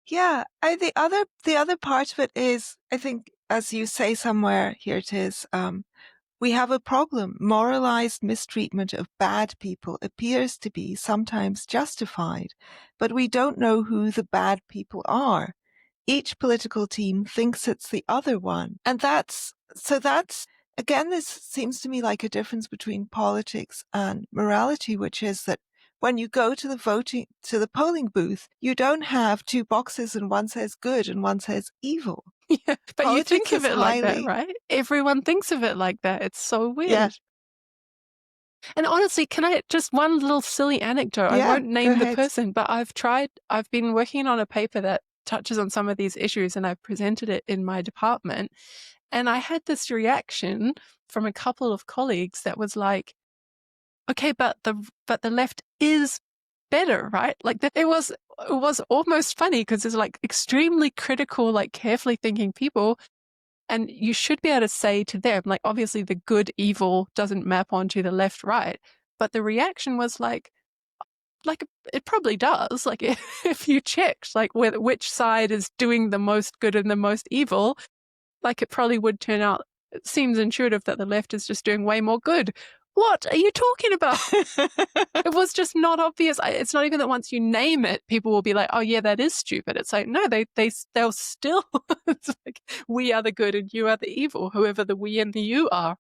Yeah, the other part of it is, I think, as you say somewhere, here it is, we have a problem. Moralized mistreatment of bad people appears to be sometimes justified, but we don't know who the bad people are. Each political team thinks it's the other one. And that's, again, this seems to me like a difference between politics and morality, which is that when you go to the polling booth, you don't have two boxes and one says good and one says evil. Yeah, but Politics you think of it like that, right? Everyone thinks of it like that. It's so weird. Yeah. And honestly, can I just one little silly anecdote? Yeah, I won't name go the ahead. person, but I've been working on a paper that touches on some of these issues and I've presented it in my department. And I had this reaction from a couple of colleagues that was like, okay, but the left is better, right? Like it was almost funny because it's like extremely critical, like carefully thinking people. And you should be able to say to them, like, obviously the good evil doesn't map onto the left right. But the reaction was like it probably does. Like if you checked like which side is doing the most good and the most evil, like it probably would turn out, it seems intuitive that the left is just doing way more good. What are you talking about? It was just not obvious. It's not even that once you name it, people will be like, oh yeah, that is stupid. It's like, no, they'll still, it's like, we are the good and you are the evil, whoever the we and the you are.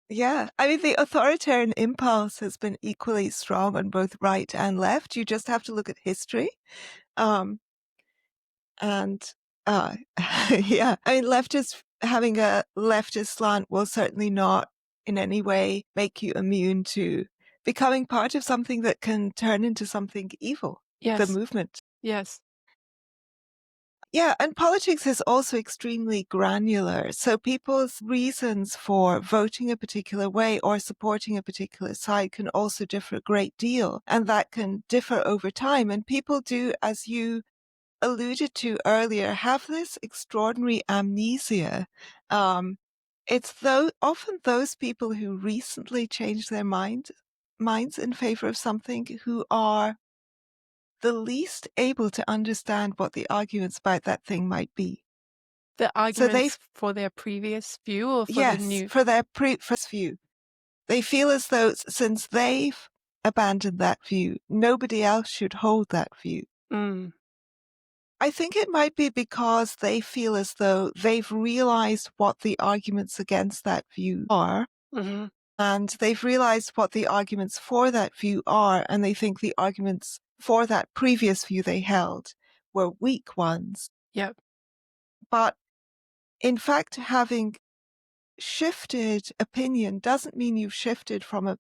Yeah, I mean, the authoritarian impulse has been equally strong on both right and left. You just have to look at history. Yeah, I mean, having a leftist slant will certainly not in any way make you immune to becoming part of something that can turn into something evil. The Yes. movement. Yes. Yeah, and politics is also extremely granular. So people's reasons for voting a particular way or supporting a particular side can also differ a great deal. And that can differ over time. And people do, as you alluded to earlier, have this extraordinary amnesia. It's often those people who recently changed their minds in favor of something who are the least able to understand what the arguments about that thing might be. The So arguments for their previous view or for the yes, new? for their first view, they feel as though since they've abandoned that view, nobody else should hold that view. Mm. I think it might be because they feel as though they've realized what the arguments against that view are, Mm-hmm. and they've realized what the arguments for that view are, and they think the arguments for that previous view they held were weak ones. Yep. But in fact, having shifted opinion doesn't mean you've shifted from a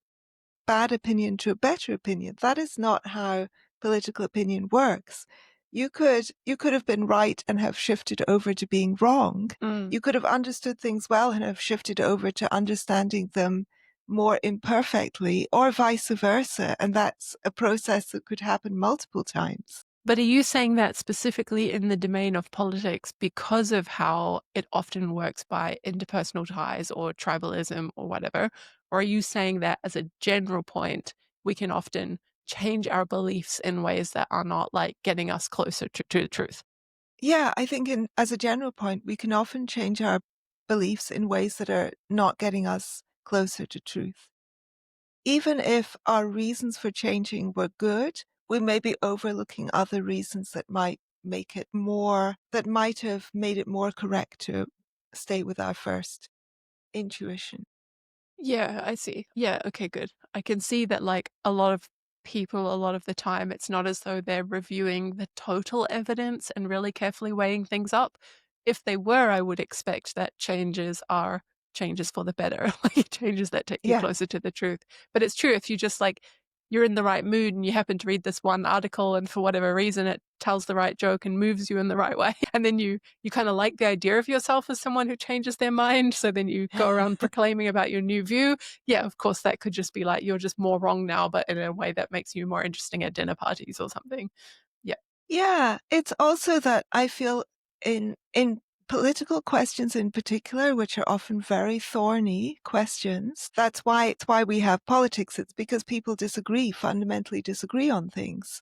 bad opinion to a better opinion. That is not how political opinion works. You could have been right and have shifted over to being wrong. Mm. You could have understood things well and have shifted over to understanding them more imperfectly, or vice versa. And that's a process that could happen multiple times. But are you saying that specifically in the domain of politics because of how it often works by interpersonal ties or tribalism or whatever? Or are you saying that as a general point, we can often change our beliefs in ways that are not like getting us closer to the truth? Yeah, I think as a general point, we can often change our beliefs in ways that are not getting us closer to truth. Even if our reasons for changing were good, we may be overlooking other reasons that might have made it more correct to stay with our first intuition. Yeah, I see. Yeah, okay, good. I can see that like a lot of people, a lot of the time, it's not as though they're reviewing the total evidence and really carefully weighing things up. If they were, I would expect that changes are changes for the better, like changes that take you Yeah. closer to the truth. But it's true if you just like you're in the right mood and you happen to read this one article and for whatever reason it tells the right joke and moves you in the right way and then you kind of like the idea of yourself as someone who changes their mind, so then you go around proclaiming about your new view. Yeah, of course that could just be like you're just more wrong now, but in a way that makes you more interesting at dinner parties or something. Yeah. Yeah, it's also that I feel in political questions in particular, which are often very thorny questions, it's why we have politics. It's because people fundamentally disagree on things.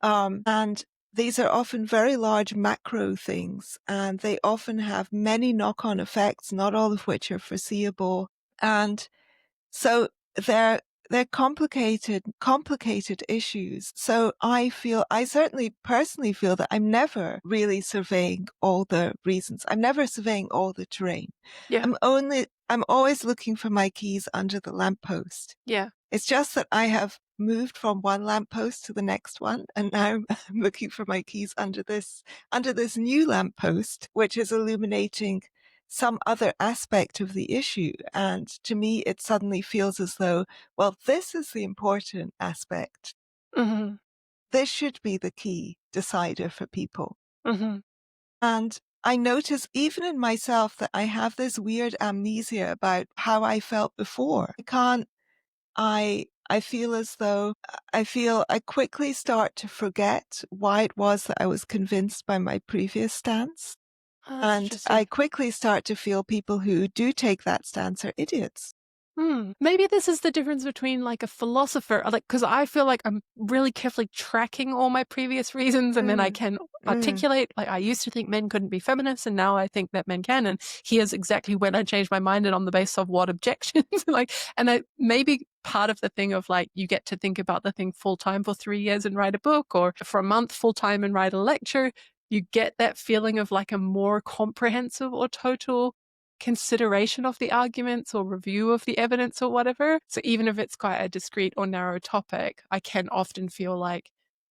And these are often very large macro things, and they often have many knock-on effects, not all of which are foreseeable. And so they're complicated issues. So I certainly personally feel that I'm never really surveying all the reasons. I'm never surveying all the terrain. Yeah. I'm always looking for my keys under the lamppost. Yeah. It's just that I have moved from one lamppost to the next one, and now I'm looking for my keys under this new lamppost, which is illuminating some other aspect of the issue. And to me, it suddenly feels as though, well, this is the important aspect. Mm-hmm. This should be the key decider for people. Mm-hmm. And I notice even in myself that I have this weird amnesia about how I felt before. I feel as though I quickly start to forget why it was that I was convinced by my previous stance. Oh, that's And I interesting. quickly start to feel people who do take that stance are idiots. Maybe this is the difference between like a philosopher, like, because I feel like I'm really carefully tracking all my previous reasons and then I Mm, can mm. articulate, like, I used to think men couldn't be feminists and now I think that men can. And here's exactly when I changed my mind and on the basis of what objections. Like, and maybe part of the thing of like, you get to think about the thing full time for 3 years and write a book, or for a month full time and write a lecture. You get that feeling of like a more comprehensive or total consideration of the arguments or review of the evidence or whatever. So even if it's quite a discrete or narrow topic, I can often feel like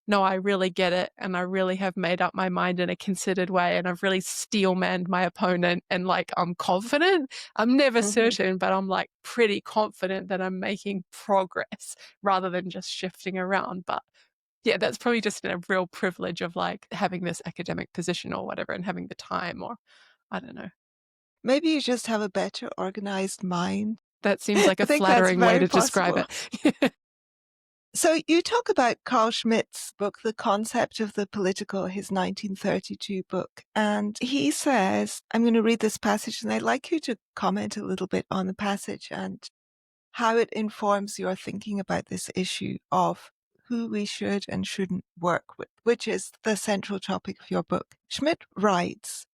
no, I really get it, and I really have made up my mind in a considered way, and I've really steelmanned my opponent, and like I'm confident. I'm never certain, but I'm like pretty confident that I'm making progress rather than just shifting around. But yeah, that's probably just a real privilege of like having this academic position or whatever and having the time, or I don't know. Maybe you just have a better organized mind. That seems like I a think that's flattering way very to describe possible. it. So you talk about Carl Schmitt's book, The Concept of the Political, his 1932 book. And he says, I'm going to read this passage and I'd like you to comment a little bit on the passage and how it informs your thinking about this issue of who we should and shouldn't work with, which is the central topic of your book. Schmitt writes,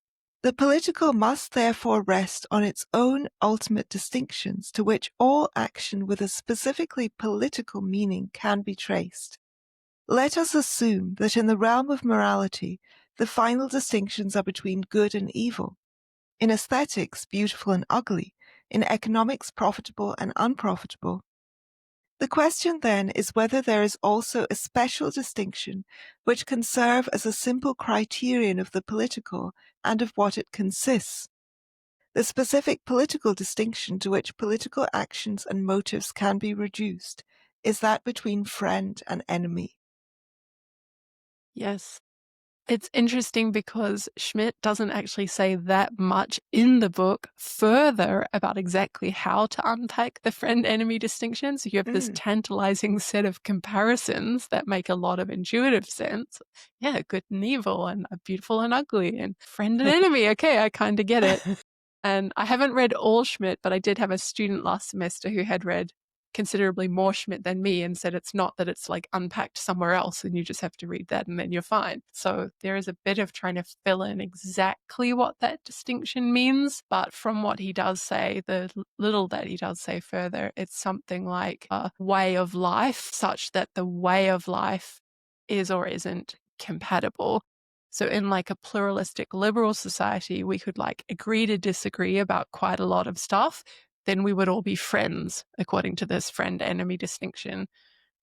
the political must therefore rest on its own ultimate distinctions to which all action with a specifically political meaning can be traced. Let us assume that in the realm of morality, the final distinctions are between good and evil, in aesthetics, beautiful and ugly, in economics, profitable and unprofitable. The question then is whether there is also a special distinction which can serve as a simple criterion of the political and of what it consists. The specific political distinction to which political actions and motives can be reduced is that between friend and enemy. Yes. It's interesting because Schmitt doesn't actually say that much in the book further about exactly how to unpack the friend-enemy distinction. So you have this tantalizing set of comparisons that make a lot of intuitive sense. Yeah, good and evil, and beautiful and ugly, and friend and enemy. Okay, I kind of get it. And I haven't read all Schmitt, but I did have a student last semester who had read considerably more Schmitt than me and said it's not that it's like unpacked somewhere else and you just have to read that and then you're fine. So there is a bit of trying to fill in exactly what that distinction means. But from what he does say, the little that he does say further, it's something like a way of life, such that the way of life is or isn't compatible. So in like a pluralistic liberal society, we could like agree to disagree about quite a lot of stuff. Then we would all be friends, according to this friend-enemy distinction.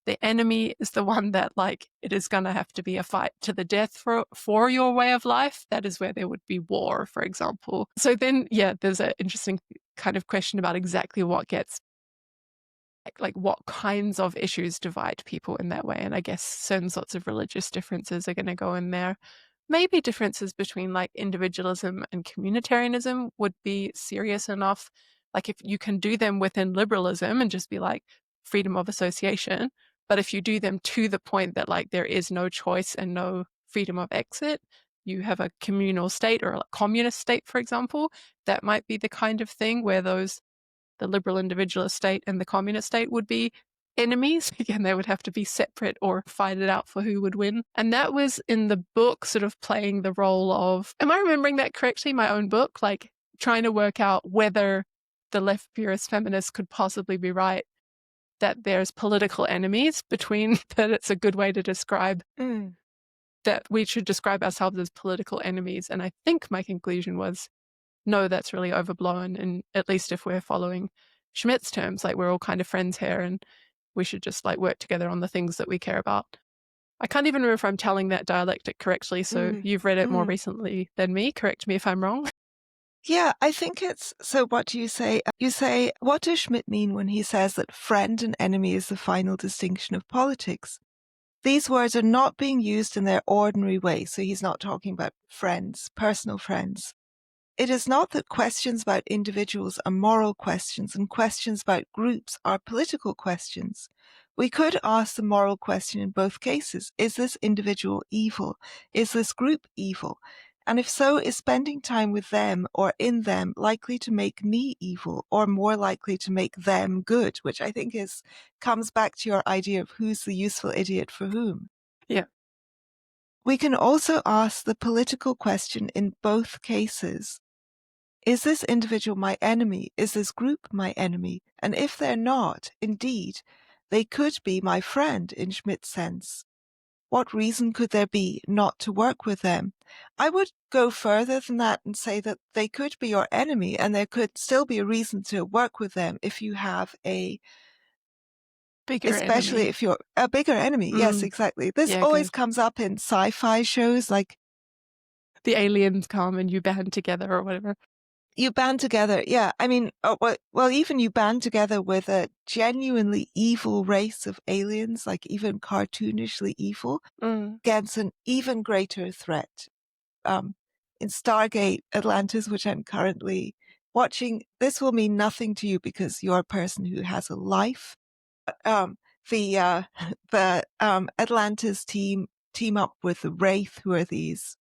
The enemy is the one that like it is going to have to be a fight to the death for your way of life. That is where there would be war, for example. So then, yeah, there's an interesting kind of question about exactly what gets like what kinds of issues divide people in that way. And I guess certain sorts of religious differences are going to go in there. Maybe differences between like individualism and communitarianism would be serious enough. Like if you can do them within liberalism and just be like freedom of association, but if you do them to the point that like there is no choice and no freedom of exit, you have a communal state or a communist state, for example, that might be the kind of thing where the liberal individualist state and the communist state would be enemies. Again, they would have to be separate or fight it out for who would win. And that was in the book sort of playing the role of, am I remembering that correctly? My own book, like trying to work out whether the left purist feminists could possibly be right that there's political enemies between, that it's a good way to describe that we should describe ourselves as political enemies. And I think my conclusion was, no, that's really overblown. And at least if we're following Schmitt's terms, like we're all kind of friends here and we should just like work together on the things that we care about. I can't even remember if I'm telling that dialectic correctly. So you've read it more recently than me. Correct me if I'm wrong. Yeah, I think it's, so what do you say? You say, what does Schmitt mean when he says that friend and enemy is the final distinction of politics? These words are not being used in their ordinary way. So he's not talking about friends, personal friends. It is not that questions about individuals are moral questions and questions about groups are political questions. We could ask the moral question in both cases. Is this individual evil? Is this group evil? And if so, is spending time with them or in them likely to make me evil or more likely to make them good? Which I think comes back to your idea of who's the useful idiot for whom. Yeah. We can also ask the political question in both cases. Is this individual my enemy? Is this group my enemy? And if they're not, indeed, they could be my friend in Schmitt's sense. What reason could there be not to work with them? I would go further than that and say that they could be your enemy and there could still be a reason to work with them if you have a Bigger especially enemy. if you're a bigger enemy. Yes, exactly. This Yeah, always good. comes up in sci-fi shows, like The aliens come and you band together or whatever. you band together. Yeah, I mean, well, even you band together with a genuinely evil race of aliens, like even cartoonishly evil, against an even greater threat. In Stargate Atlantis, which I'm currently watching, this will mean nothing to you because you're a person who has a life. Um, the Atlantis team up with the Wraith, who are these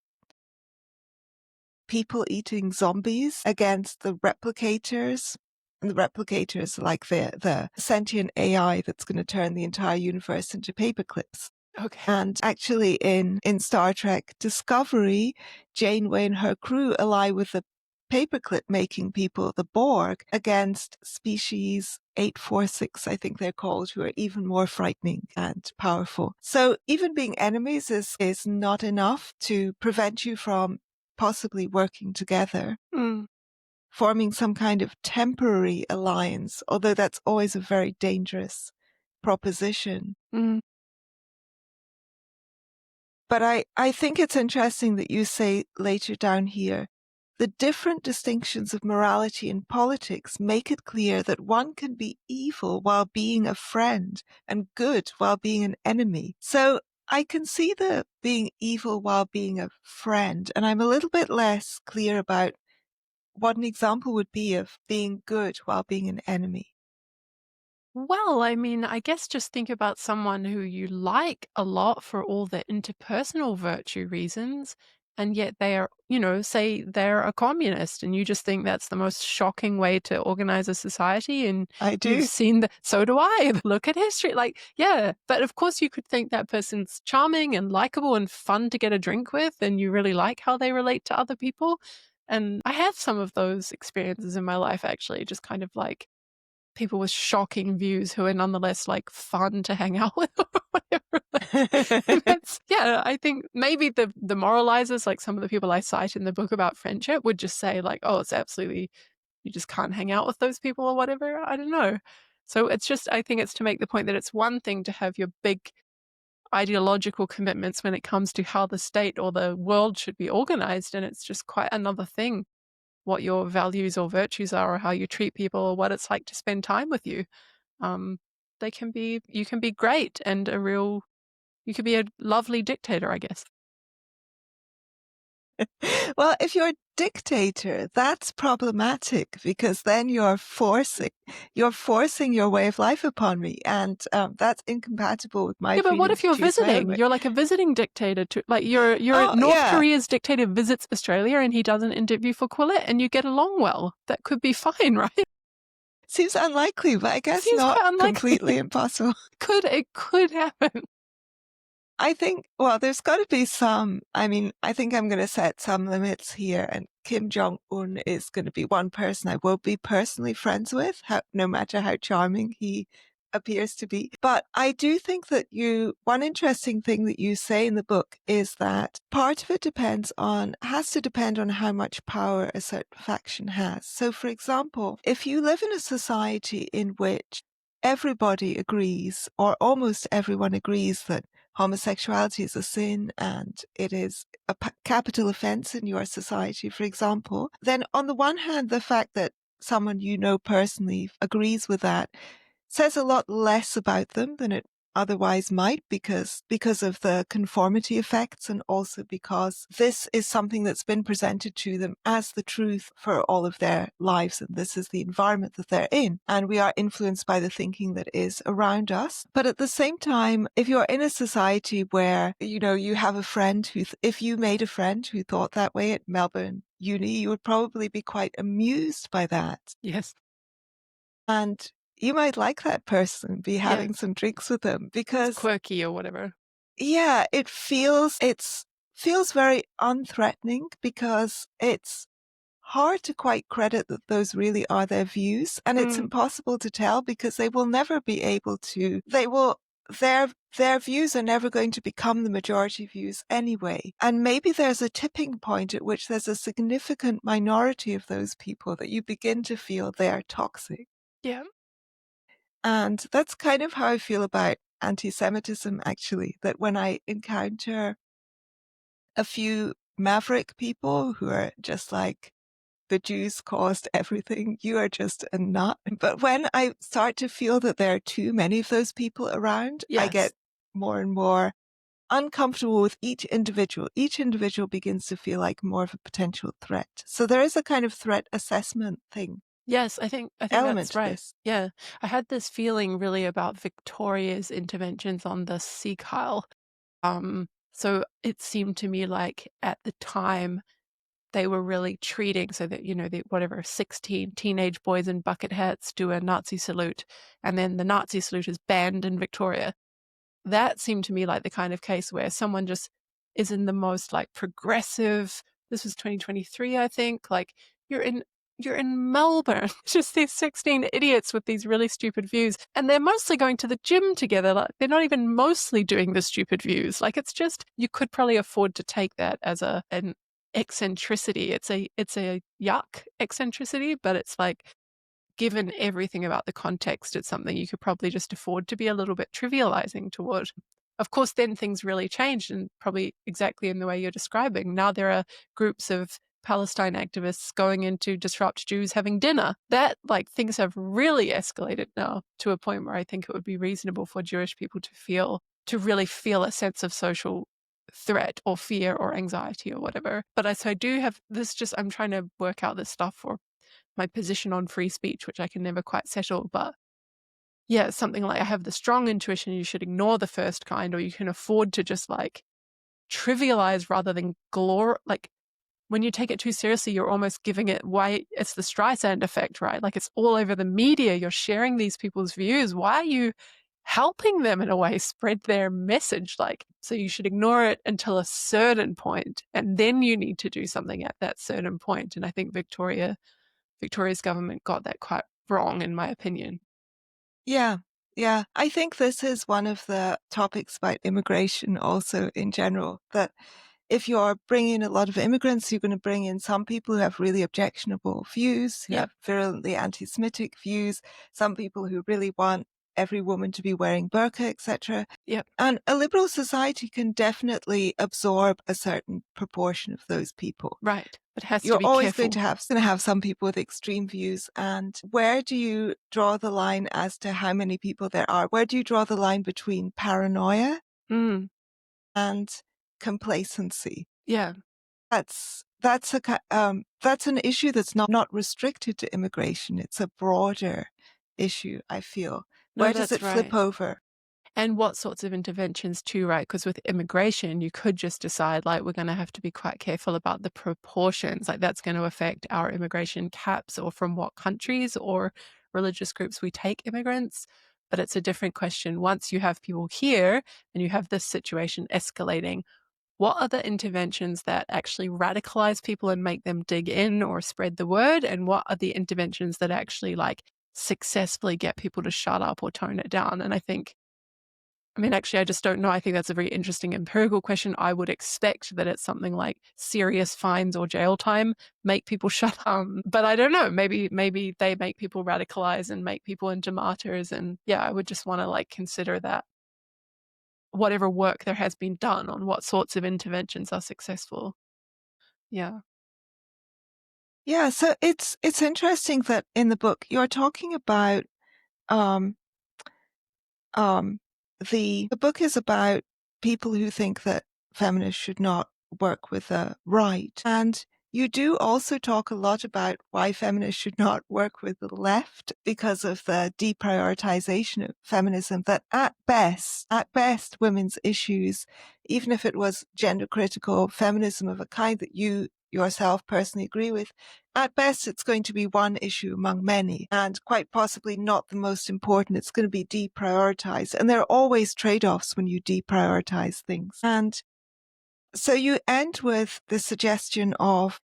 people eating zombies, against the replicators. And the replicators are like the sentient AI that's going to turn the entire universe into paperclips. Okay. And actually in Star Trek Discovery, Janeway and her crew ally with the paperclip making people, the Borg, against species 846, I think they're called, who are even more frightening and powerful. So even being enemies is not enough to prevent you from possibly working together, forming some kind of temporary alliance, although that's always a very dangerous proposition. But I think it's interesting that you say later down here, the different distinctions of morality in politics make it clear that one can be evil while being a friend and good while being an enemy. So I can see the being evil while being a friend, and I'm a little bit less clear about what an example would be of being good while being an enemy. Well, I mean, I guess just think about someone who you like a lot for all their interpersonal virtue reasons, and yet they are, say they're a communist, and you just think that's the most shocking way to organize a society. And I you've do. seen so do I. Look at history. Like, yeah, but of course you could think that person's charming and likable and fun to get a drink with, and you really like how they relate to other people. And I have some of those experiences in my life, actually, just kind of like people with shocking views who are nonetheless like fun to hang out with or whatever. Yeah, I think maybe the moralizers, like some of the people I cite in the book about friendship, would just say like, oh, it's absolutely, you just can't hang out with those people or whatever. I don't know. So it's just, I think it's to make the point that it's one thing to have your big ideological commitments when it comes to how the state or the world should be organized, and it's just quite another thing what your values or virtues are, or how you treat people, or what it's like to spend time with you. You can be great and you could be a lovely dictator, I guess. Well, if you're a dictator, that's problematic because then you're forcing your way of life upon me, and that's incompatible with my Yeah, but what freedom if to you're choose my own visiting? way. You're like a visiting dictator to like you're Oh, North yeah. Korea's dictator visits Australia and he does an interview for Quillette and you get along well. That could be fine, right? Seems unlikely, but I guess Seems not quite unlikely. completely impossible. It could happen. I think, well, there's got to be some, I mean, I think I'm going to set some limits here, and Kim Jong-un is going to be one person I will be personally friends with, no matter how charming he appears to be. But I do think that one interesting thing that you say in the book is that part of it has to depend on how much power a certain faction has. So for example, if you live in a society in which everybody agrees, or almost everyone agrees, that homosexuality is a sin and it is a capital offense in your society, for example, then on the one hand, the fact that someone you know personally agrees with that says a lot less about them than it otherwise might, because of the conformity effects, and also because this is something that's been presented to them as the truth for all of their lives, and this is the environment that they're in, and we are influenced by the thinking that is around us. But at the same time, if you're in a society where you have a friend if you made a friend who thought that way at Melbourne Uni, you would probably be quite amused by that. Yes. And you might like that person, be having some drinks with them, because it's quirky or whatever. Yeah, it feels very unthreatening, because it's hard to quite credit that those really are their views, and it's impossible to tell because they will never be able to. Their views are never going to become the majority views anyway. And maybe there's a tipping point at which there's a significant minority of those people that you begin to feel they're toxic. Yeah. And that's kind of how I feel about anti-Semitism, actually, that when I encounter a few maverick people who are just like, the Jews caused everything, you are just a nut. But when I start to feel that there are too many of those people around, I Yes. get more and more uncomfortable with each individual. Each individual begins to feel like more of a potential threat. So there is a kind of threat assessment thing. Yes, I think Element that's to right. this. Yeah. I had this feeling really about Victoria's interventions on the Sea Isle. So it seemed to me like at the time they were really treating so that, the whatever 16 teenage boys in bucket hats do a Nazi salute, and then the Nazi salute is banned in Victoria. That seemed to me like the kind of case where someone just is in the most like progressive, this was 2023, I think, like you're in Melbourne, just these 16 idiots with these really stupid views, and they're mostly going to the gym together. Like they're not even mostly doing the stupid views. Like it's just, you could probably afford to take that as an eccentricity. It's a yuck eccentricity, but it's like, given everything about the context, it's something you could probably just afford to be a little bit trivializing toward. Of course, then things really changed, and probably exactly in the way you're describing. Now there are groups of Palestine activists going in to disrupt Jews having dinner. That, like, things have really escalated now to a point where I think it would be reasonable for Jewish people to really feel a sense of social threat or fear or anxiety or whatever. But I do have this, just I'm trying to work out this stuff for my position on free speech, which I can never quite settle. But yeah, it's something like, I have the strong intuition you should ignore the first kind, or you can afford to just like trivialize rather than like when you take it too seriously, you're almost giving it why. It's the Streisand effect, right? Like it's all over the media. You're sharing these people's views. Why are you helping them in a way spread their message? Like, so you should ignore it until a certain point, and then you need to do something at that certain point. And I think Victoria's government got that quite wrong, in my opinion. Yeah. Yeah. I think this is one of the topics about immigration also in general, that if you're bringing in a lot of immigrants, you're going to bring in some people who have really objectionable views, who Yep. have virulently anti-Semitic views, some people who really want every woman to be wearing burqa, etc. Yep. And a liberal society can definitely absorb a certain proportion of those people. Right. But it has to You're be always careful. going to have some people with extreme views. And where do you draw the line as to how many people there are? Where do you draw the line between paranoia Mm. and complacency? Yeah. That's an issue that's not restricted to immigration. It's a broader issue, I feel. No, Where does it that's flip right. over? And what sorts of interventions too, right? Because with immigration, you could just decide, like, we're going to have to be quite careful about the proportions. Like, that's going to affect our immigration caps, or from what countries or religious groups we take immigrants. But it's a different question. Once you have people here and you have this situation escalating, what are the interventions that actually radicalize people and make them dig in or spread the word? And what are the interventions that actually, like, successfully get people to shut up or tone it down? And actually, I just don't know. I think that's a very interesting empirical question. I would expect that it's something like serious fines or jail time make people shut up. But I don't know. Maybe they make people radicalize and make people into martyrs. And yeah, I would just want to like consider that whatever work there has been done on what sorts of interventions are successful. Yeah. Yeah, so it's interesting that in the book you're talking about um um the book is about people who think that feminists should not work with the right. And you do also talk a lot about why feminists should not work with the left because of the deprioritization of feminism, that at best, women's issues, even if it was gender critical feminism of a kind that you yourself personally agree with, at best, it's going to be one issue among many, and quite possibly not the most important. It's going to be deprioritized. And there are always trade-offs when you deprioritize things. And so you end with the suggestion of,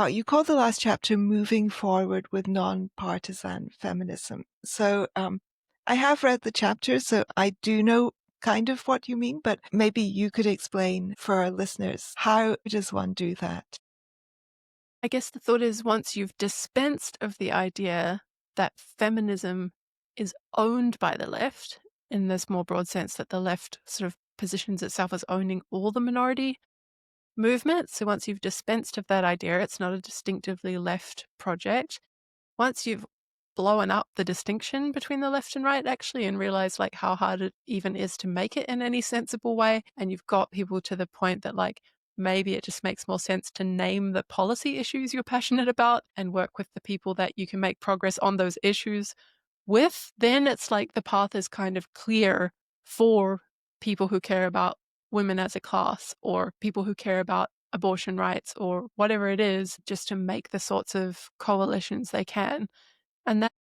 you call the last chapter Moving Forward with Nonpartisan Feminism. So I have read the chapter, so I do know kind of what you mean, but maybe you could explain for our listeners, how does one do that? I guess the thought is, once you've dispensed of the idea that feminism is owned by the left, in this more broad sense that the left sort of positions itself as owning all the minority movement. So once you've dispensed of that idea, it's not a distinctively left project. Once you've blown up the distinction between the left and right, actually, and realized like how hard it even is to make it in any sensible way, and you've got people to the point that like maybe it just makes more sense to name the policy issues you're passionate about and work with the people that you can make progress on those issues with, then it's like the path is kind of clear for people who care about women as a class, or people who care about abortion rights, or whatever it is, just to make the sorts of coalitions they can. And that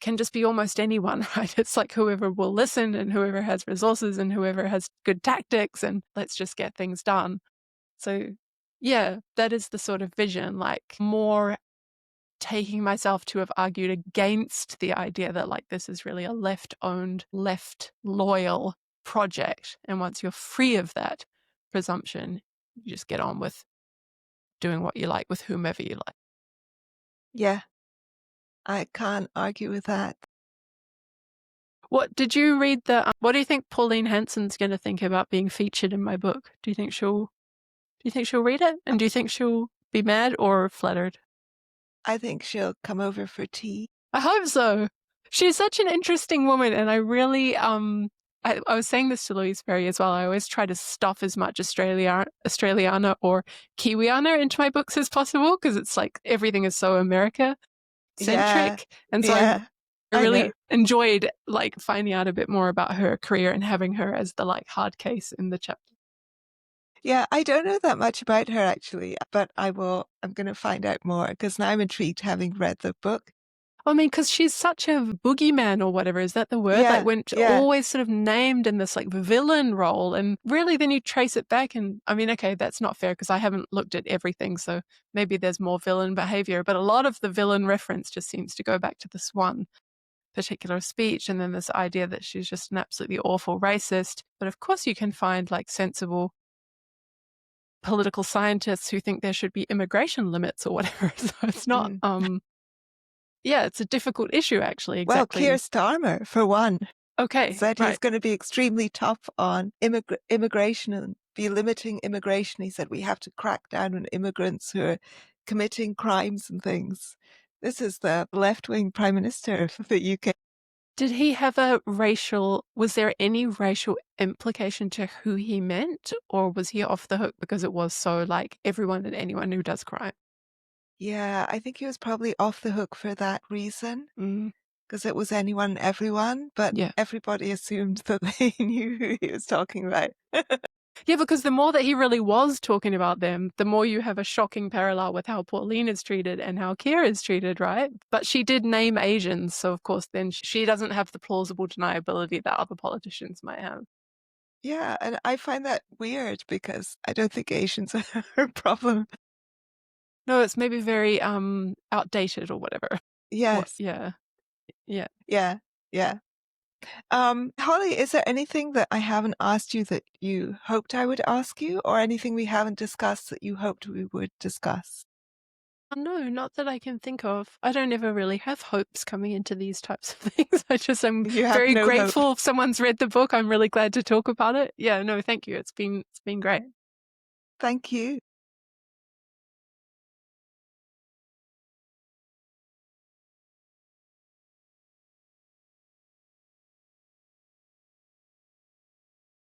can just be almost anyone, right? It's like whoever will listen and whoever has resources and whoever has good tactics, and let's just get things done. So yeah, that is the sort of vision, like more taking myself to have argued against the idea that like this is really a left-owned, left-loyal project. And once you're free of that presumption, you just get on with doing what you like with whomever you like. Yeah, I can't argue with that. What did you read what do you think Pauline Hanson's going to think about being featured in my book? Do you think she'll read it? And do you think she'll be mad or flattered? I think she'll come over for tea. I hope so. She's such an interesting woman, and I really I was saying this to Louise Perry as well. I always try to stuff as much Australiana or Kiwiana into my books as possible, because it's like everything is so America centric. Yeah, And so yeah, I really know. enjoyed like finding out a bit more about her career and having her as the like hard case in the chapter. Yeah, I don't know that much about her actually, but I'm going to find out more because now I'm intrigued having read the book. I mean, because she's such a boogeyman or whatever, is that the word? Yeah, like when yeah. always sort of named in this like villain role, and really then you trace it back and I mean, okay, that's not fair because I haven't looked at everything, so maybe there's more villain behavior, but a lot of the villain reference just seems to go back to this one particular speech, and then this idea that she's just an absolutely awful racist. But of course you can find like sensible political scientists who think there should be immigration limits or whatever. So it's not yeah, it's a difficult issue, actually. Exactly. Well, Keir Starmer, for one, said he's going to be extremely tough on immigration and be limiting immigration. He said we have to crack down on immigrants who are committing crimes and things. This is the left-wing Prime Minister of the UK. Did he have was there any racial implication to who he meant, or was he off the hook because it was so like everyone and anyone who does crime? Yeah, I think he was probably off the hook for that reason, because it was anyone and everyone, but everybody assumed that they knew who he was talking about. Yeah, because the more that he really was talking about them, the more you have a shocking parallel with how Pauline is treated and how Keir is treated, right? But she did name Asians, so of course then she doesn't have the plausible deniability that other politicians might have. Yeah, and I find that weird because I don't think Asians are a problem. No, it's maybe very outdated or whatever. Yes. Yeah. Holly, is there anything that I haven't asked you that you hoped I would ask you, or anything we haven't discussed that you hoped we would discuss? No, not that I can think of. I don't ever really have hopes coming into these types of things. I'm very grateful if someone's read the book. I'm really glad to talk about it. Yeah, no, thank you. It's been great. Thank you.